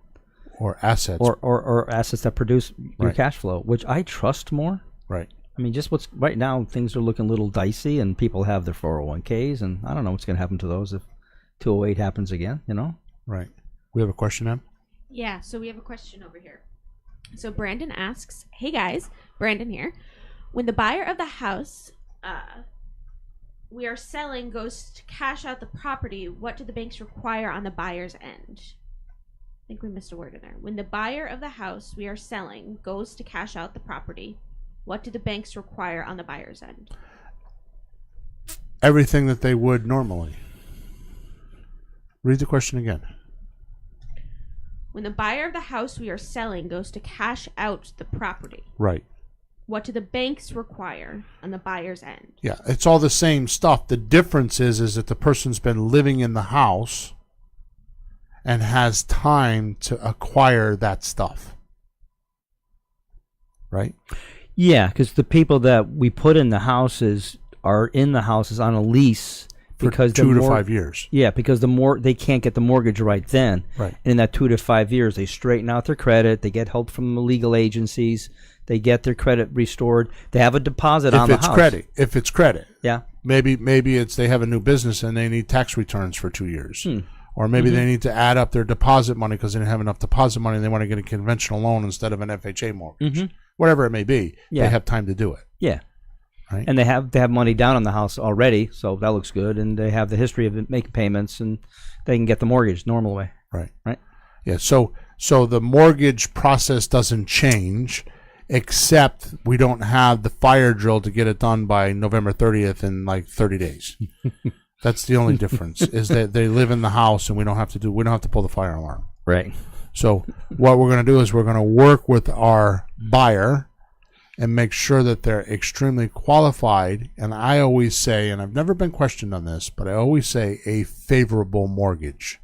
Or assets. Or assets that produce your Right. cash flow, which I trust more. Right. I mean, just what's right now, things are looking a little dicey, and people have their 401ks, and I don't know what's going to happen to those if 208 happens again, Right. We have a question, Em? Yeah, so we have a question over here. So Brandon asks, hey guys, Brandon here. When the buyer of the house we are selling goes to cash out the property, what do the banks require on the buyer's end? I think we missed a word in there. When the buyer of the house we are selling goes to cash out the property, what do the banks require on the buyer's end? Everything that they would normally. Read the question again. When the buyer of the house we are selling goes to cash out the property, Right. what do the banks require on the buyer's end? Yeah, it's all the same stuff. The difference is that the person's been living in the house and has time to acquire that stuff. Right? Yeah, because the people that we put in the houses are in the houses on a lease For because 2 to 5 years. Yeah, because they can't get the mortgage right then. Right. And in that 2 to 5 years, they straighten out their credit. They get help from the legal agencies. They get their credit restored. They have a deposit on the house. If it's credit. Yeah. Maybe it's they have a new business and they need tax returns for 2 years. Or maybe they need to add up their deposit money because they didn't have enough deposit money and they want to get a conventional loan instead of an FHA mortgage. Whatever it may be, Yeah. they have time to do it. Yeah. Right? And they have money down on the house already, so that looks good. And they have the history of making payments, and they can get the mortgage normal way. Right. Right. Yeah. So the mortgage process doesn't change, except we don't have the fire drill to get it done by November 30th in like 30 days. That's the only difference is that they live in the house and we don't have to pull the fire alarm. Right. So what we're going to do is we're going to work with our buyer and make sure that they're extremely qualified. And I always say, and I've never been questioned on this, but I always say a favorable mortgage.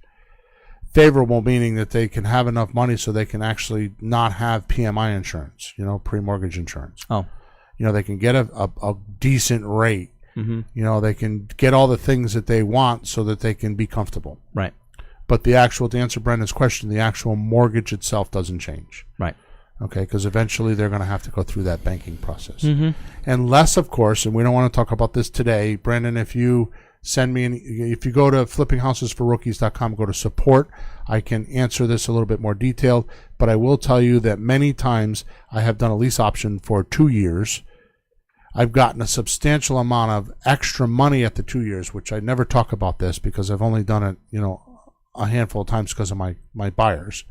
Favorable meaning that they can have enough money so they can actually not have PMI insurance, pre-mortgage insurance. Oh. they can get a decent rate. They can get all the things that they want so that they can be comfortable. Right. But to answer Brendan's question, the actual mortgage itself doesn't change. Right. Okay, because eventually they're going to have to go through that banking process. Unless, of course, and we don't want to talk about this today, Brendan, if you send me if you go to flippinghousesforrookies.com, go to support, I can answer this a little bit more detailed, but I will tell you that many times I have done a lease option for 2 years. I've gotten a substantial amount of extra money at the 2 years, which I never talk about this because I've only done it, a handful of times because of my buyers.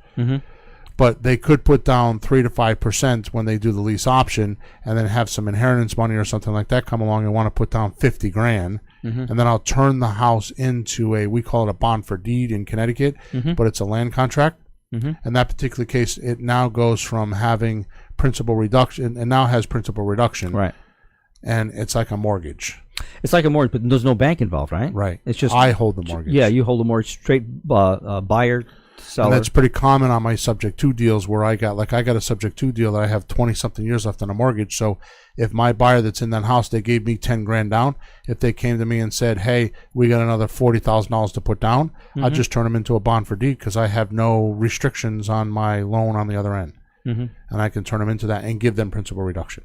But they could put down 3 to 5% when they do the lease option, and then have some inheritance money or something like that come along and want to put down $50,000, and then I'll turn the house into we call it a bond for deed in Connecticut, but it's a land contract. In that particular case, it now goes from having principal reduction, and now has principal reduction, Right. And it's like a mortgage. It's like a mortgage, but there's no bank involved, right? Right. It's just I hold the mortgage. Yeah, you hold the mortgage straight buyer. Seller. And that's pretty common on my subject 2 deals where I got a subject 2 deal that I have 20 something years left on a mortgage. So if my buyer that's in that house, they gave me $10,000 down. If they came to me and said, hey, we got another $40,000 to put down, I'll just turn them into a bond for deed because I have no restrictions on my loan on the other end. And I can turn them into that and give them principal reduction.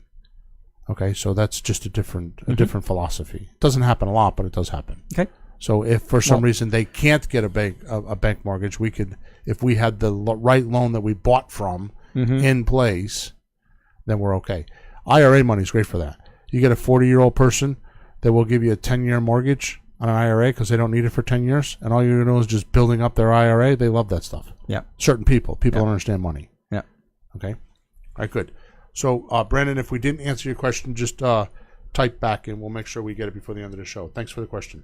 Okay, so that's just a different philosophy. It doesn't happen a lot, but it does happen. Okay. So if for some reason they can't get a bank mortgage, we could, if we had the right loan that we bought from in place, then we're okay. IRA money is great for that. You get a 40-year-old person that will give you a 10-year mortgage on an IRA because they don't need it for 10 years, and all you're going to do is just building up their IRA. They love that stuff. Yeah. Certain people don't understand money. Yeah. Okay. All right, good. So, Brandon, if we didn't answer your question, just type back and we'll make sure we get it before the end of the show. Thanks for the question.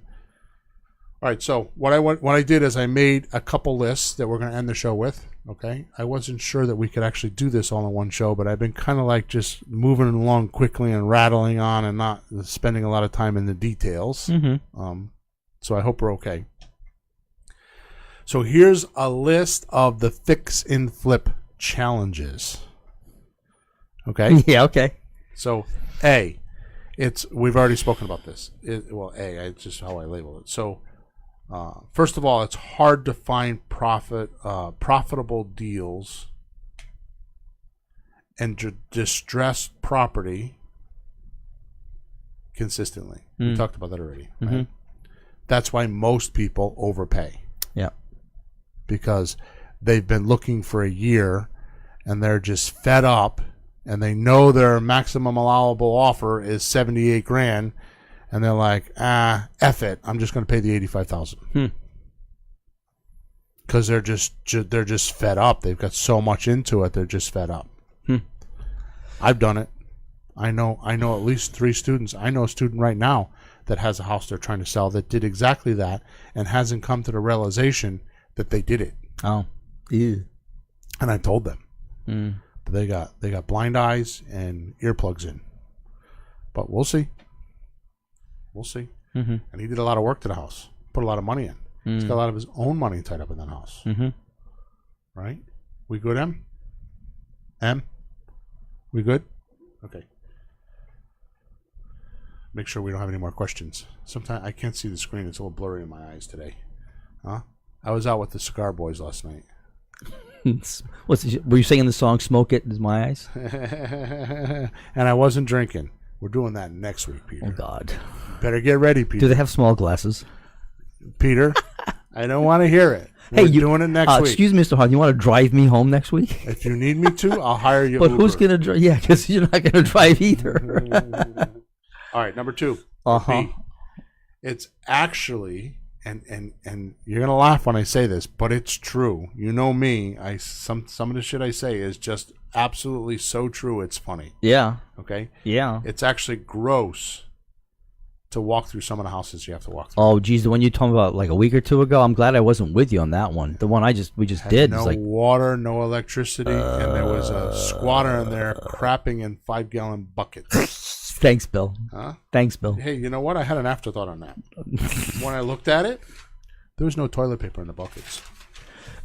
All right, so what I did is I made a couple lists that we're going to end the show with, okay? I wasn't sure that we could actually do this all in one show, but I've been kind of like just moving along quickly and rattling on and not spending a lot of time in the details. So I hope we're okay. So here's a list of the fix and flip challenges. Okay? Yeah, okay. So we've already spoken about this. It's just how I label it. So first of all, it's hard to find profitable deals and distressed property consistently. We talked about that already. Right? That's why most people overpay. Yeah. Because they've been looking for a year and they're just fed up and they know their maximum allowable offer is $78,000. And they're like, F it. I'm just going to pay the $85,000. Because they're just fed up. They've got so much into it. They're just fed up. I've done it. I know at least 3 students. I know a student right now that has a house they're trying to sell that did exactly that and hasn't come to the realization that they did it. Oh, ew. And I told them. But they got blind eyes and earplugs in. But we'll see. We'll see. And he did a lot of work to the house. Put a lot of money in. He's got a lot of his own money tied up in that house. Right? We good, M? M? We good? Okay. Make sure we don't have any more questions. Sometimes I can't see the screen. It's a little blurry in my eyes today. Huh? I was out with the Cigar Boys last night. Were you singing the song "Smoke It" is my eyes? And I wasn't drinking. We're doing that next week, Peter. Oh God! Better get ready, Peter. Do they have small glasses? Peter, I don't want to hear it. We're doing it next week. Excuse me, Mr. Hahn. You want to drive me home next week? If you need me to, I'll hire you. But Uber. who's gonna drive? Yeah, because you're not gonna drive either. All right, number 2. It's actually, and you're gonna laugh when I say this, but it's true. You know me. Some of the shit I say is just absolutely so true. It's funny. Yeah. Okay. Yeah. It's actually gross to walk through some of the houses you have to walk through. Oh, geez, the one you told me about like a week or 2 ago. I'm glad I wasn't with you on that one. The one we just did. No water, no electricity, and there was a squatter in there crapping in 5-gallon buckets. Thanks, Bill. Huh? Thanks, Bill. Hey, you know what? I had an afterthought on that. When I looked at it, there was no toilet paper in the buckets.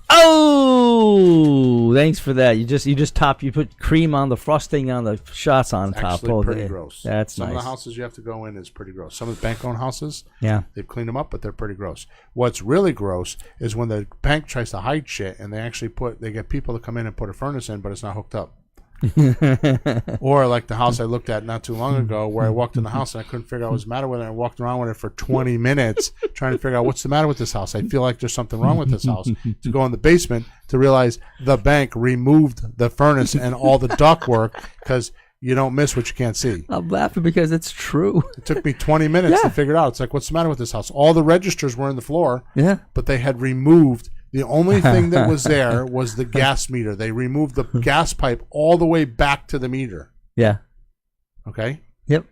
Oh, thanks for that. You put cream on the frosting on the shots on top. Actually, Oh, pretty there. gross. That's Some nice. of the houses you have to go in is pretty gross. Some of the bank-owned houses, Yeah. they've cleaned them up, but they're pretty gross. What's really gross is when the bank tries to hide shit and they get people to come in and put a furnace in, but it's not hooked up. Or like the house I looked at not too long ago where I walked in the house and I couldn't figure out what was the matter with it. I walked around with it for 20 minutes trying to figure out what's the matter with this house. I feel like there's something wrong with this house. To go in the basement to realize the bank removed the furnace and all the ductwork because you don't miss what you can't see. I'm laughing because it's true. It took me 20 minutes Yeah. to figure it out. It's like, what's the matter with this house? All the registers were in the floor, Yeah. but they had removed. The only thing that was there was the gas meter. They removed the gas pipe all the way back to the meter. Yeah. Okay? Yep.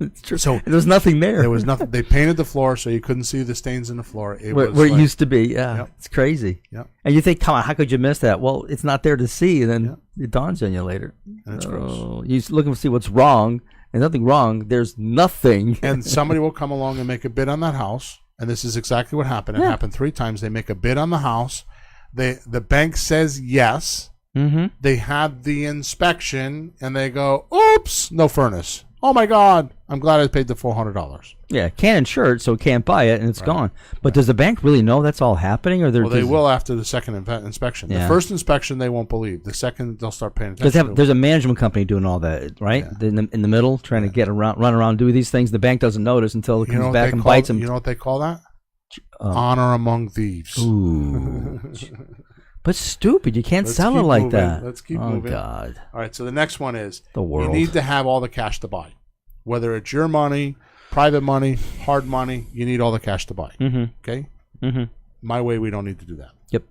It's true. So There's nothing there. there was nothing. They painted the floor so you couldn't see the stains in the floor. It where, was where like- it used to be. Yeah. Yep. It's crazy. Yep. And you think, come on, how could you miss that? Well, it's not there to see, and then Yep. it dawns on you later. And it's gross. You're looking to see what's wrong, and nothing wrong. There's nothing. And somebody will come along and make a bid on that house. And this is exactly what happened. It Yeah. happened 3 times. They make a bid on the house. The bank says yes. Mm-hmm. They have the inspection, and they go, oops, no furnace. Oh, my God. I'm glad I paid the $400. Yeah, can't insure it, so can't buy it, and it's gone. But does the bank really know that's all happening, or they're Well, they will after the second inspection. Yeah. The first inspection, they won't believe. The second, they'll start paying Because attention. there's a management company doing all that, right? Yeah. In the middle, trying to get around, run around, do these things. The bank doesn't notice until it You know comes what back they and call- bites them. You know what they call that? Oh. Honor among thieves. Ooh. But stupid. You can't Let's sell it keep like moving. that. Let's keep oh, moving. God. All right, so the next one is The world. you need to have all the cash to buy. Whether it's your money, private money, hard money, you need all the cash to buy. Mm-hmm. Okay? Mm-hmm. My way, we don't need to do that. Yep.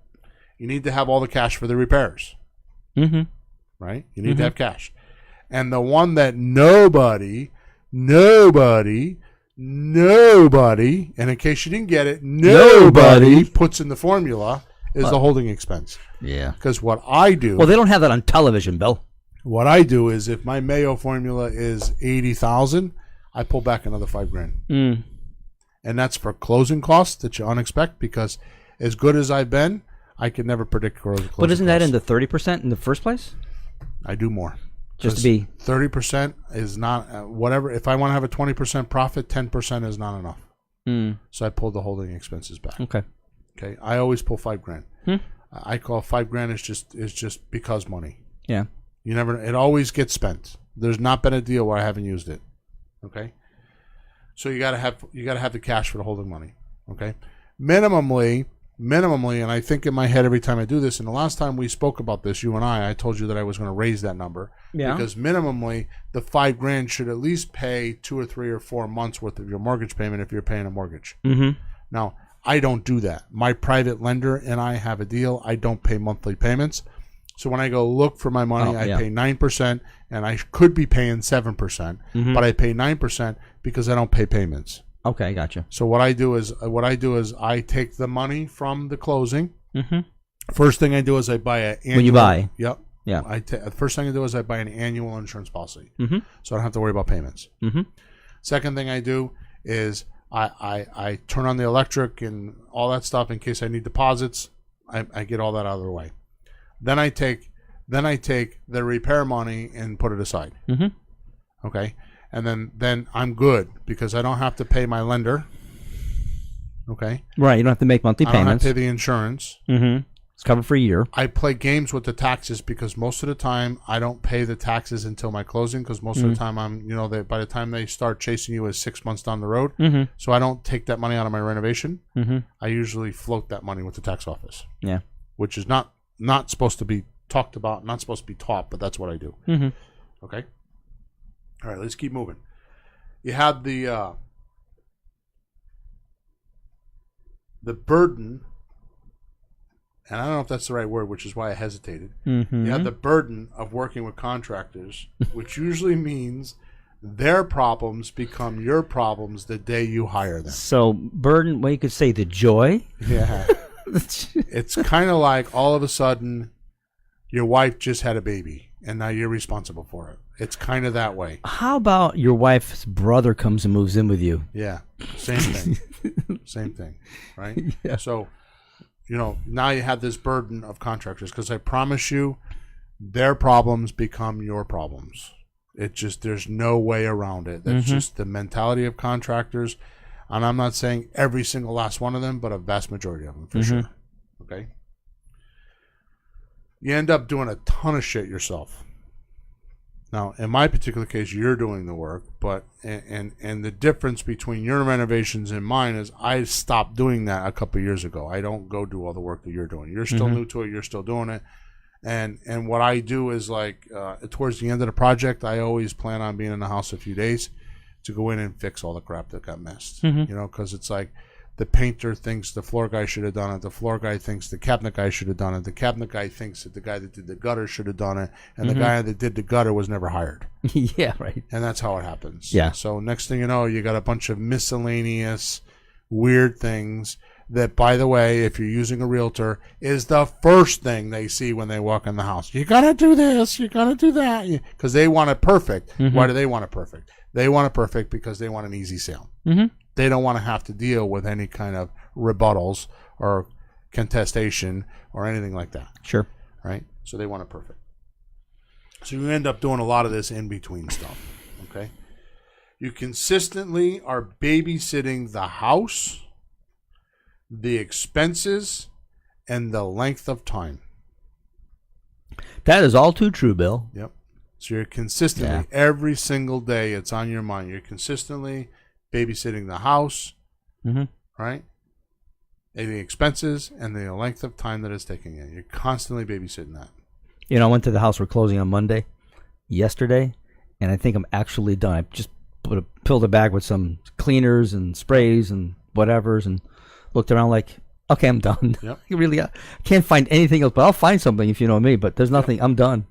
You need to have all the cash for the repairs, Mm-hmm. right? You need to have cash. And the one that nobody, and in case you didn't get it, nobody puts in the formula is the holding expense. Yeah. Because what I do, Well, they don't have that on television, Bill. what I do is if my Mayo formula is 80,000, I pull back another $5,000. Mm. And that's for closing costs that you unexpect because as good as I've been, I can never predict closing costs. But isn't that in the 30% in the first place? I do more. Just to be 30% is not whatever. If I want to have a 20% profit, 10% is not enough. So I pulled the holding expenses back. okay. Okay, I always pull $5,000. I call $5,000 is just because money. Yeah. You never. It always gets spent. There's not been a deal where I haven't used it. Okay. So you gotta have the cash for the holding money. Okay. Minimally, and I think in my head every time I do this. And the last time we spoke about this, you and I told you that I was going to raise that number. Yeah. Because minimally, the $5,000 should at least pay 2 or 3 or 4 months worth of your mortgage payment if you're paying a mortgage. Mm-hmm. Now, I don't do that. My private lender and I have a deal. I don't pay monthly payments. So when I go look for my money, I pay 9%, and I could be paying 7%, but I pay 9% because I don't pay payments. Okay, gotcha. So what I do is I take the money from the closing. Mm-hmm. First thing I do is I buy an annual. When you buy. Yep. Yeah. The first thing I do is I buy an annual insurance policy, Mm-hmm. so I don't have to worry about payments. Mm-hmm. Second thing I do is I turn on the electric and all that stuff in case I need deposits. I get all that out of the way. Then I take the repair money and put it aside. Mm-hmm. Okay, and then I'm good because I don't have to pay my lender. Okay, Right. You don't have to make monthly I don't have payments. to pay the insurance. Mm-hmm. It's covered for a year. I play games with the taxes because most of the time I don't pay the taxes until my closing because most of the time by the time they start chasing you is 6 months down the road. Mm-hmm. So I don't take that money out of my renovation. Mm-hmm. I usually float that money with the tax office, Yeah. which is not supposed to be talked about, not supposed to be taught, but that's what I do. Mm-hmm. Okay. All right, let's keep moving. You have the burden, and I don't know if that's the right word, which is why I hesitated. Mm-hmm. You have the burden of working with contractors, which usually means their problems become your problems the day you hire them. So, burden, well, you could say the joy. Yeah. It's kind of like all of a sudden your wife just had a baby and now you're responsible for it. It's kind of that way. How about your wife's brother comes and moves in with you? Yeah. Same thing. Same thing. Right? Yeah. So now you have this burden of contractors, because I promise you, their problems become your problems. It just, there's no way around it. That's just the mentality of contractors. And I'm not saying every single last one of them, but a vast majority of them for sure. Okay. You end up doing a ton of shit yourself. Now, in my particular case, you're doing the work, but and the difference between your renovations and mine is I stopped doing that a couple of years ago. I don't go do all the work that you're doing. You're still new to it. You're still doing it. And what I do is, like, towards the end of the project, I always plan on being in the house a few days to go in and fix all the crap that got messed. Because it's like the painter thinks the floor guy should have done it. The floor guy thinks the cabinet guy should have done it. The cabinet guy thinks that the guy that did the gutter should have done it. And the guy that did the gutter was never hired. Yeah, right. And that's how it happens. Yeah. So next thing you know, you got a bunch of miscellaneous weird things that, by the way, if you're using a realtor, is the first thing they see when they walk in the house. You got to do this. You got to do that. Because they want it perfect. Why do they want it perfect? They want it perfect because they want an easy sale. They don't want to have to deal with any kind of rebuttals or contestation or anything like that. Sure. Right? So they want it perfect. So you end up doing a lot of this in-between stuff. Okay? You consistently are babysitting the house, the expenses, and the length of time. That is all too true, Bill. Yep. So you're consistently, every single day, it's on your mind. You're consistently babysitting the house, right? And the expenses and the length of time that it's taking in. You're constantly babysitting that. I went to the house we're closing on Monday, yesterday, and I think I'm actually done. I just filled a bag with some cleaners and sprays and whatevers and looked around like, okay, I'm done. Yep. I can't find anything else, but I'll find something if you know me, but there's nothing. I'm done.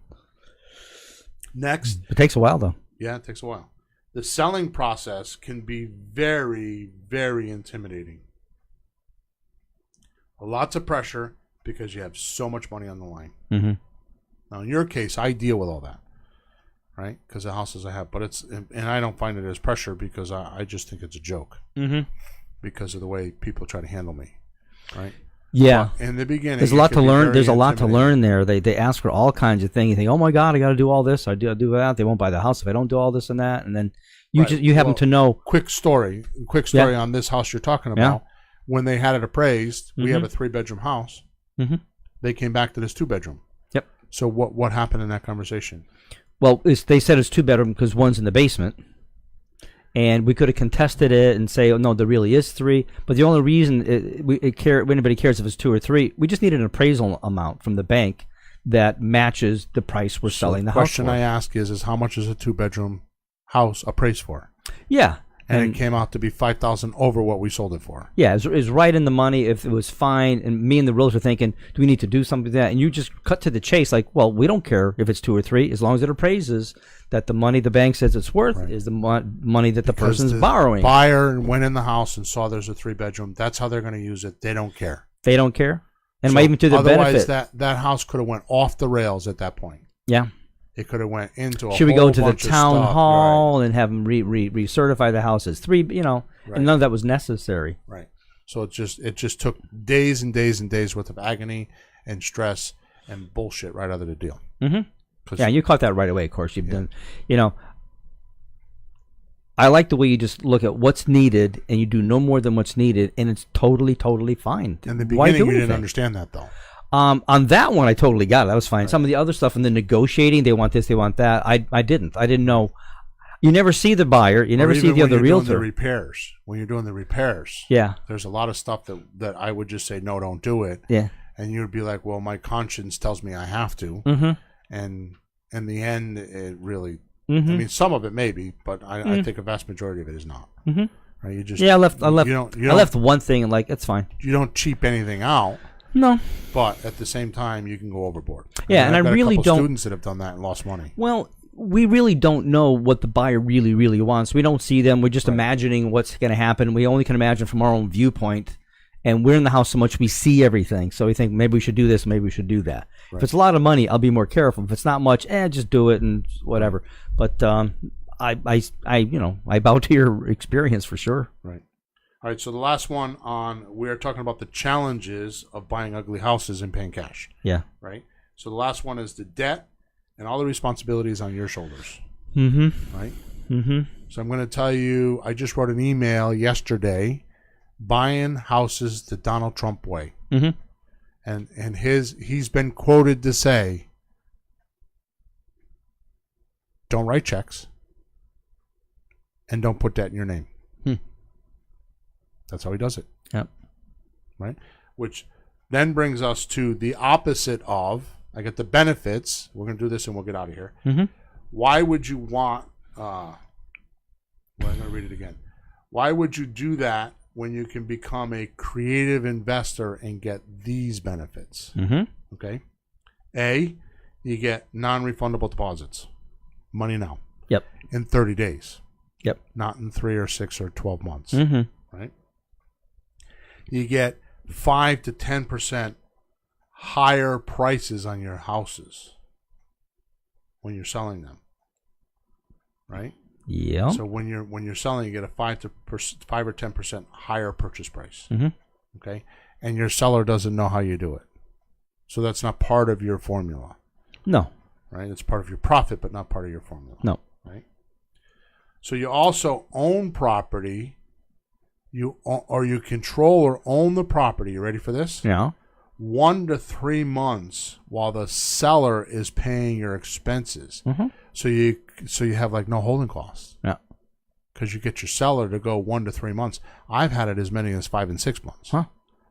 Next. It takes a while, though. Yeah, it takes a while. The selling process can be very, very intimidating. Lots of pressure because you have so much money on the line. Now, in your case, I deal with all that, right? Because the houses I have, but and I don't find it as pressure because I just think it's a joke because of the way people try to handle me, right? Yeah. But in the beginning, there's a lot to learn. There's a lot to learn there. They ask for all kinds of things. You think, oh my God, I got to do all this. I do that. They won't buy the house if I don't do all this and that. And then you happen to know. Quick story on this house you're talking about. When they had it appraised, we have a 3-bedroom house. They came back to this 2-bedroom. Yep. So what happened in that conversation? Well, they said it's 2-bedroom because one's in the basement. And we could have contested it and say, oh, no, there really is 3. But the only reason anybody cares if it's 2 or 3, we just need an appraisal amount from the bank that matches the price we're selling the house for. The question I ask is how much is a 2-bedroom house appraised for? Yeah. And it came out to be $5,000 over what we sold it for. Yeah, it was right in the money. If it was fine, and me and the realtor thinking, do we need to do something with that? And you just cut to the chase, like, well, we don't care if it's 2 or 3, as long as it appraises that the money the bank says it's worth is the money that the person's borrowing. Buyer went in the house and saw there's a 3-bedroom. That's how they're going to use it. They don't care. They don't care, and might even to the benefit. Otherwise, that house could have went off the rails at that point. Yeah. It could have went into a Should we go to the bunch of town stuff. hall and have them recertify the house as 3, and none of that was necessary. Right. So it just took days and days and days worth of agony and stress and bullshit right out of the deal. Yeah, you caught that right away, of course. You've done, I like the way you just look at what's needed and you do no more than what's needed, and it's totally, totally fine. In the beginning, you didn't understand that, though. On that one, I totally got it. That was fine. Right. Some of the other stuff and the negotiating, they want this, they want that. I didn't. I didn't know. You never see the buyer. You never see the other realtor. When you're doing the repairs, yeah, there's a lot of stuff that I would just say, no, don't do it. Yeah. And you'd be like, well, my conscience tells me I have to. And in the end, it really, I mean, some of it maybe, but I think a vast majority of it is not. Right? You just, I left one thing and like, it's fine. You don't cheap anything out. No. But at the same time, you can go overboard. Yeah, and I really don't. Students that have done that and lost money. Well, we really don't know what the buyer really, really wants. We don't see them. We're just imagining what's going to happen. We only can imagine from our own viewpoint. And we're in the house so much, we see everything. So we think maybe we should do this, maybe we should do that. Right. If it's a lot of money, I'll be more careful. If it's not much, just do it and whatever. But I bow to your experience for sure. Right. All right, so the last one we're talking about the challenges of buying ugly houses and paying cash, Yeah. right? So the last one is the debt and all the responsibilities on your shoulders, Mm-hmm. right? Mm-hmm. So I'm going to tell you, I just wrote an email yesterday buying houses the Donald Trump way. Mm-hmm. And he's been quoted to say, don't write checks and don't put debt in your name. That's how he does it. Yep. Right? Which then brings us to the opposite of, I get the benefits. We're going to do this and we'll get out of here. Mm-hmm. Why would you want, well, I'm going to read it again. Why would you do that when you can become a creative investor and get these benefits? Mm-hmm. Okay. A, you get non-refundable deposits. Money now. Yep. In 30 days. Yep. Not in 3 or 6 or 12 months. Mm-hmm. Right? You get 5 to 10% higher prices on your houses when you're selling them. Right? Yeah. So when you're selling, you get a 5 or 10% higher purchase price. Mm-hmm. Okay? And your seller doesn't know how you do it. So that's not part of your formula. No. Right? It's part of your profit, but not part of your formula. No. Right? So you also own property, you control or own the property. You ready for this? Yeah. 1 to 3 months while the seller is paying your expenses. Mm-hmm. So you have like no holding costs. Yeah. Because you get your seller to go 1 to 3 months. I've had it as many as 5 and 6 months, Huh.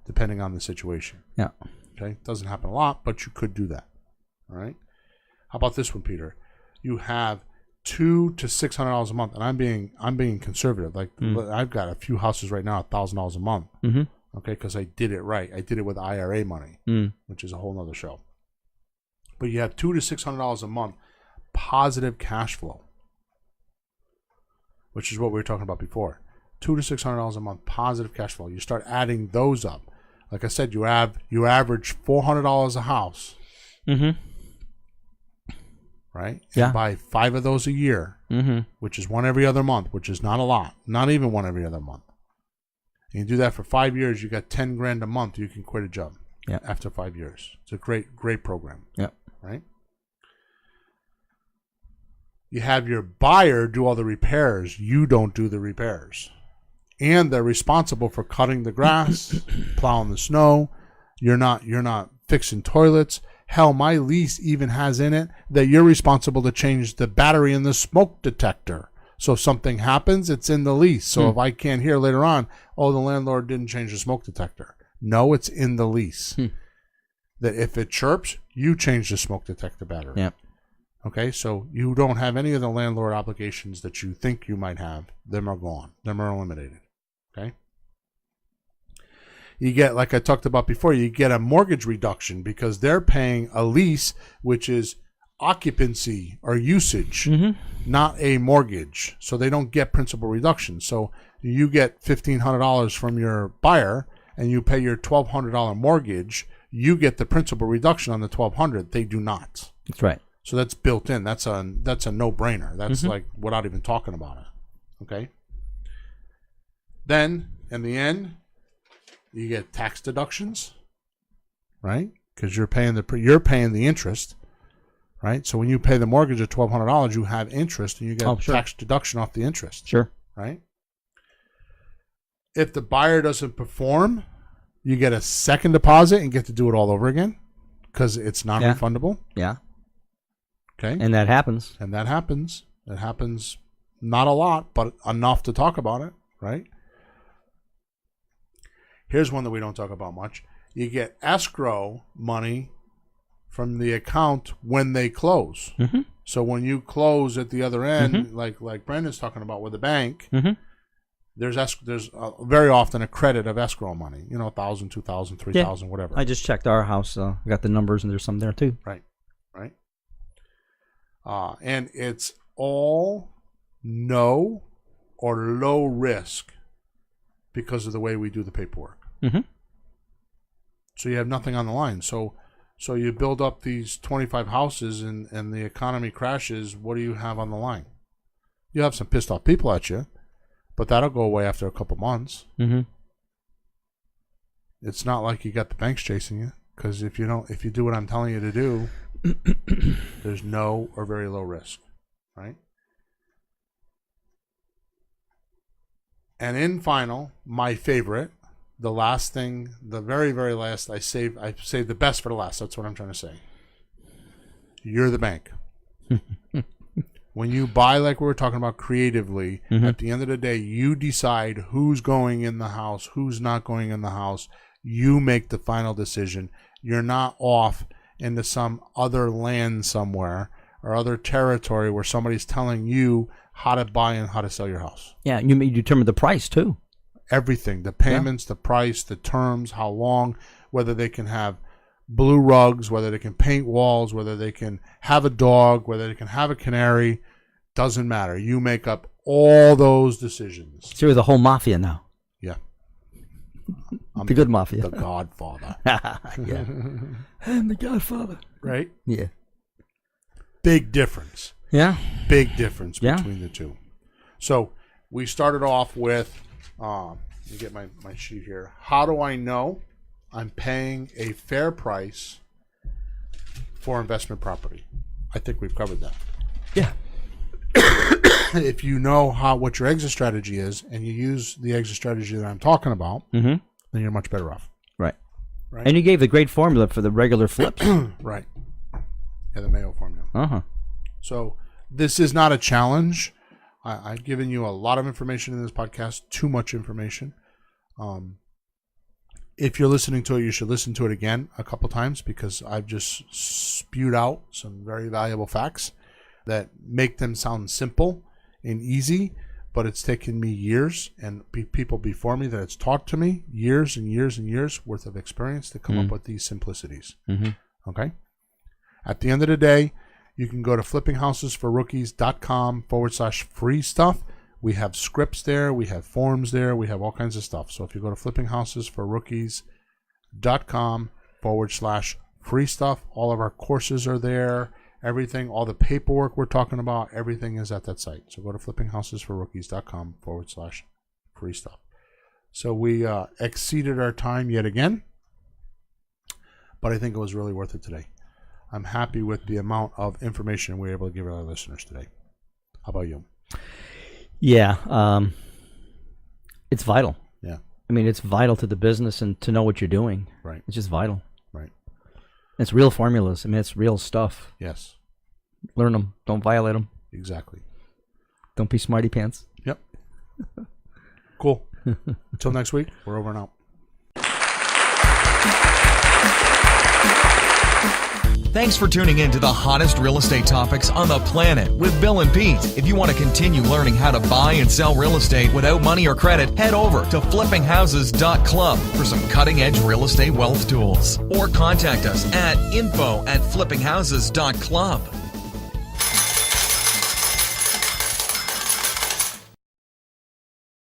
depending on the situation. Yeah. Okay, doesn't happen a lot, but you could do that. All right. How about this one, Peter? You have $200 to $600 a month, and I'm being conservative. Like I've got a few houses right now, $1,000 a month. Mm-hmm. Okay, because I did it right. I did it with IRA money, which is a whole nother show. But you have $200 to $600 a month positive cash flow, which is what we were talking about before. $200 to $600 a month positive cash flow. You start adding those up. Like I said, you average $400 a house. Mm-hmm. Right? Yeah. And buy 5 of those a year, which is one every other month, which is not a lot. Not even one every other month. And you do that for 5 years, you got $10,000 a month. You can quit a job. Yeah. After 5 years. It's a great program. Yeah. Right? You have your buyer do all the repairs. You don't do the repairs. And they're responsible for cutting the grass, plowing the snow. You're not fixing toilets. Hell, my lease even has in it that you're responsible to change the battery in the smoke detector. So if something happens, it's in the lease. So if I can't hear later on, oh, the landlord didn't change the smoke detector. No, it's in the lease. That if it chirps, you change the smoke detector battery. Yeah. Okay, so you don't have any of the landlord obligations that you think you might have. Them are gone. Them are eliminated. Okay? You get, like I talked about before, you get a mortgage reduction because they're paying a lease, which is occupancy or usage, not a mortgage. So they don't get principal reduction. So you get $1,500 from your buyer and you pay your $1,200 mortgage, you get the principal reduction on the $1,200. They do not. That's right. So that's built in. That's a no-brainer. That's like without even talking about it. Okay? Then, in the end, you get tax deductions, right? Because you're paying the interest, right? So when you pay the mortgage of $1,200, you have interest, and you get tax deduction off the interest. Sure. Right? If the buyer doesn't perform, you get a second deposit and get to do it all over again because it's non-refundable. Yeah. Okay. And that happens. And that happens. It happens not a lot, but enough to talk about it, right? Here's one that we don't talk about much. You get escrow money from the account when they close. So when you close at the other end, like Brendan's talking about with the bank, there's very often a credit of escrow money. You know, $1,000, $2,000, $3,000, whatever. I just checked our house. I got the numbers, and there's some there too. Right. And it's all no or low risk because of the way we do the paperwork. So you have nothing on the line. So you build up these 25 houses and the economy crashes. What do you have on the line? You have some pissed off people at you, but that'll go away after a couple months. Mm-hmm. It's not like you got the banks chasing you, because if you do what I'm telling you to do, there's no or very low risk, right? And in final, my favorite, the last thing, the very, very last, I saved the best for the last. That's what I'm trying to say. You're the bank. When you buy, like we were talking about creatively, at the end of the day, you decide who's going in the house, who's not going in the house. You make the final decision. You're not off into some other land somewhere or other territory where somebody's telling you how to buy and how to sell your house. Yeah, you determine the price too. Everything, the payments, the price, the terms, how long, whether they can have blue rugs, whether they can paint walls, whether they can have a dog, whether they can have a canary, doesn't matter. You make up all those decisions. So you're the whole mafia now. Yeah. I'm The good mafia. The Godfather. Yeah. I'm the Godfather. Right? Yeah. Big difference. Yeah. Big difference Yeah. between the two. So we started off with, let me get my sheet here. How do I know I'm paying a fair price for investment property? I think we've covered that. Yeah. If you know what your exit strategy is and you use the exit strategy that I'm talking about, then you're much better off. Right. Right. And you gave the great formula for the regular flips. Right. Yeah, the Mayo formula. Uh-huh. So this is not a challenge. I've given you a lot of information in this podcast, too much information. If you're listening to it, you should listen to it again a couple times, because I've just spewed out some very valuable facts that make them sound simple and easy, but it's taken me years and people before me that it's taught to me years and years and years worth of experience to come up with these simplicities. Okay? At the end of the day, you can go to flippinghouses4rookies.com/free stuff. We have scripts there. We have forms there. We have all kinds of stuff. So if you go to flippinghouses4rookies.com/free stuff, all of our courses are there. Everything, all the paperwork we're talking about, everything is at that site. So go to flippinghouses4rookies.com/free stuff. So we exceeded our time yet again, but I think it was really worth it today. I'm happy with the amount of information we were able to give our listeners today. How about you? Yeah. It's vital. Yeah. I mean, it's vital to the business and to know what you're doing. Right. It's just vital. Right. It's real formulas. I mean, it's real stuff. Yes. Learn them. Don't violate them. Exactly. Don't be smarty pants. Yep. Cool. Until next week, we're over and out. Thanks for tuning in to the hottest real estate topics on the planet with Bill and Pete. If you want to continue learning how to buy and sell real estate without money or credit, head over to flippinghouses.club for some cutting-edge real estate wealth tools. Or contact us at info@flippinghouses.club.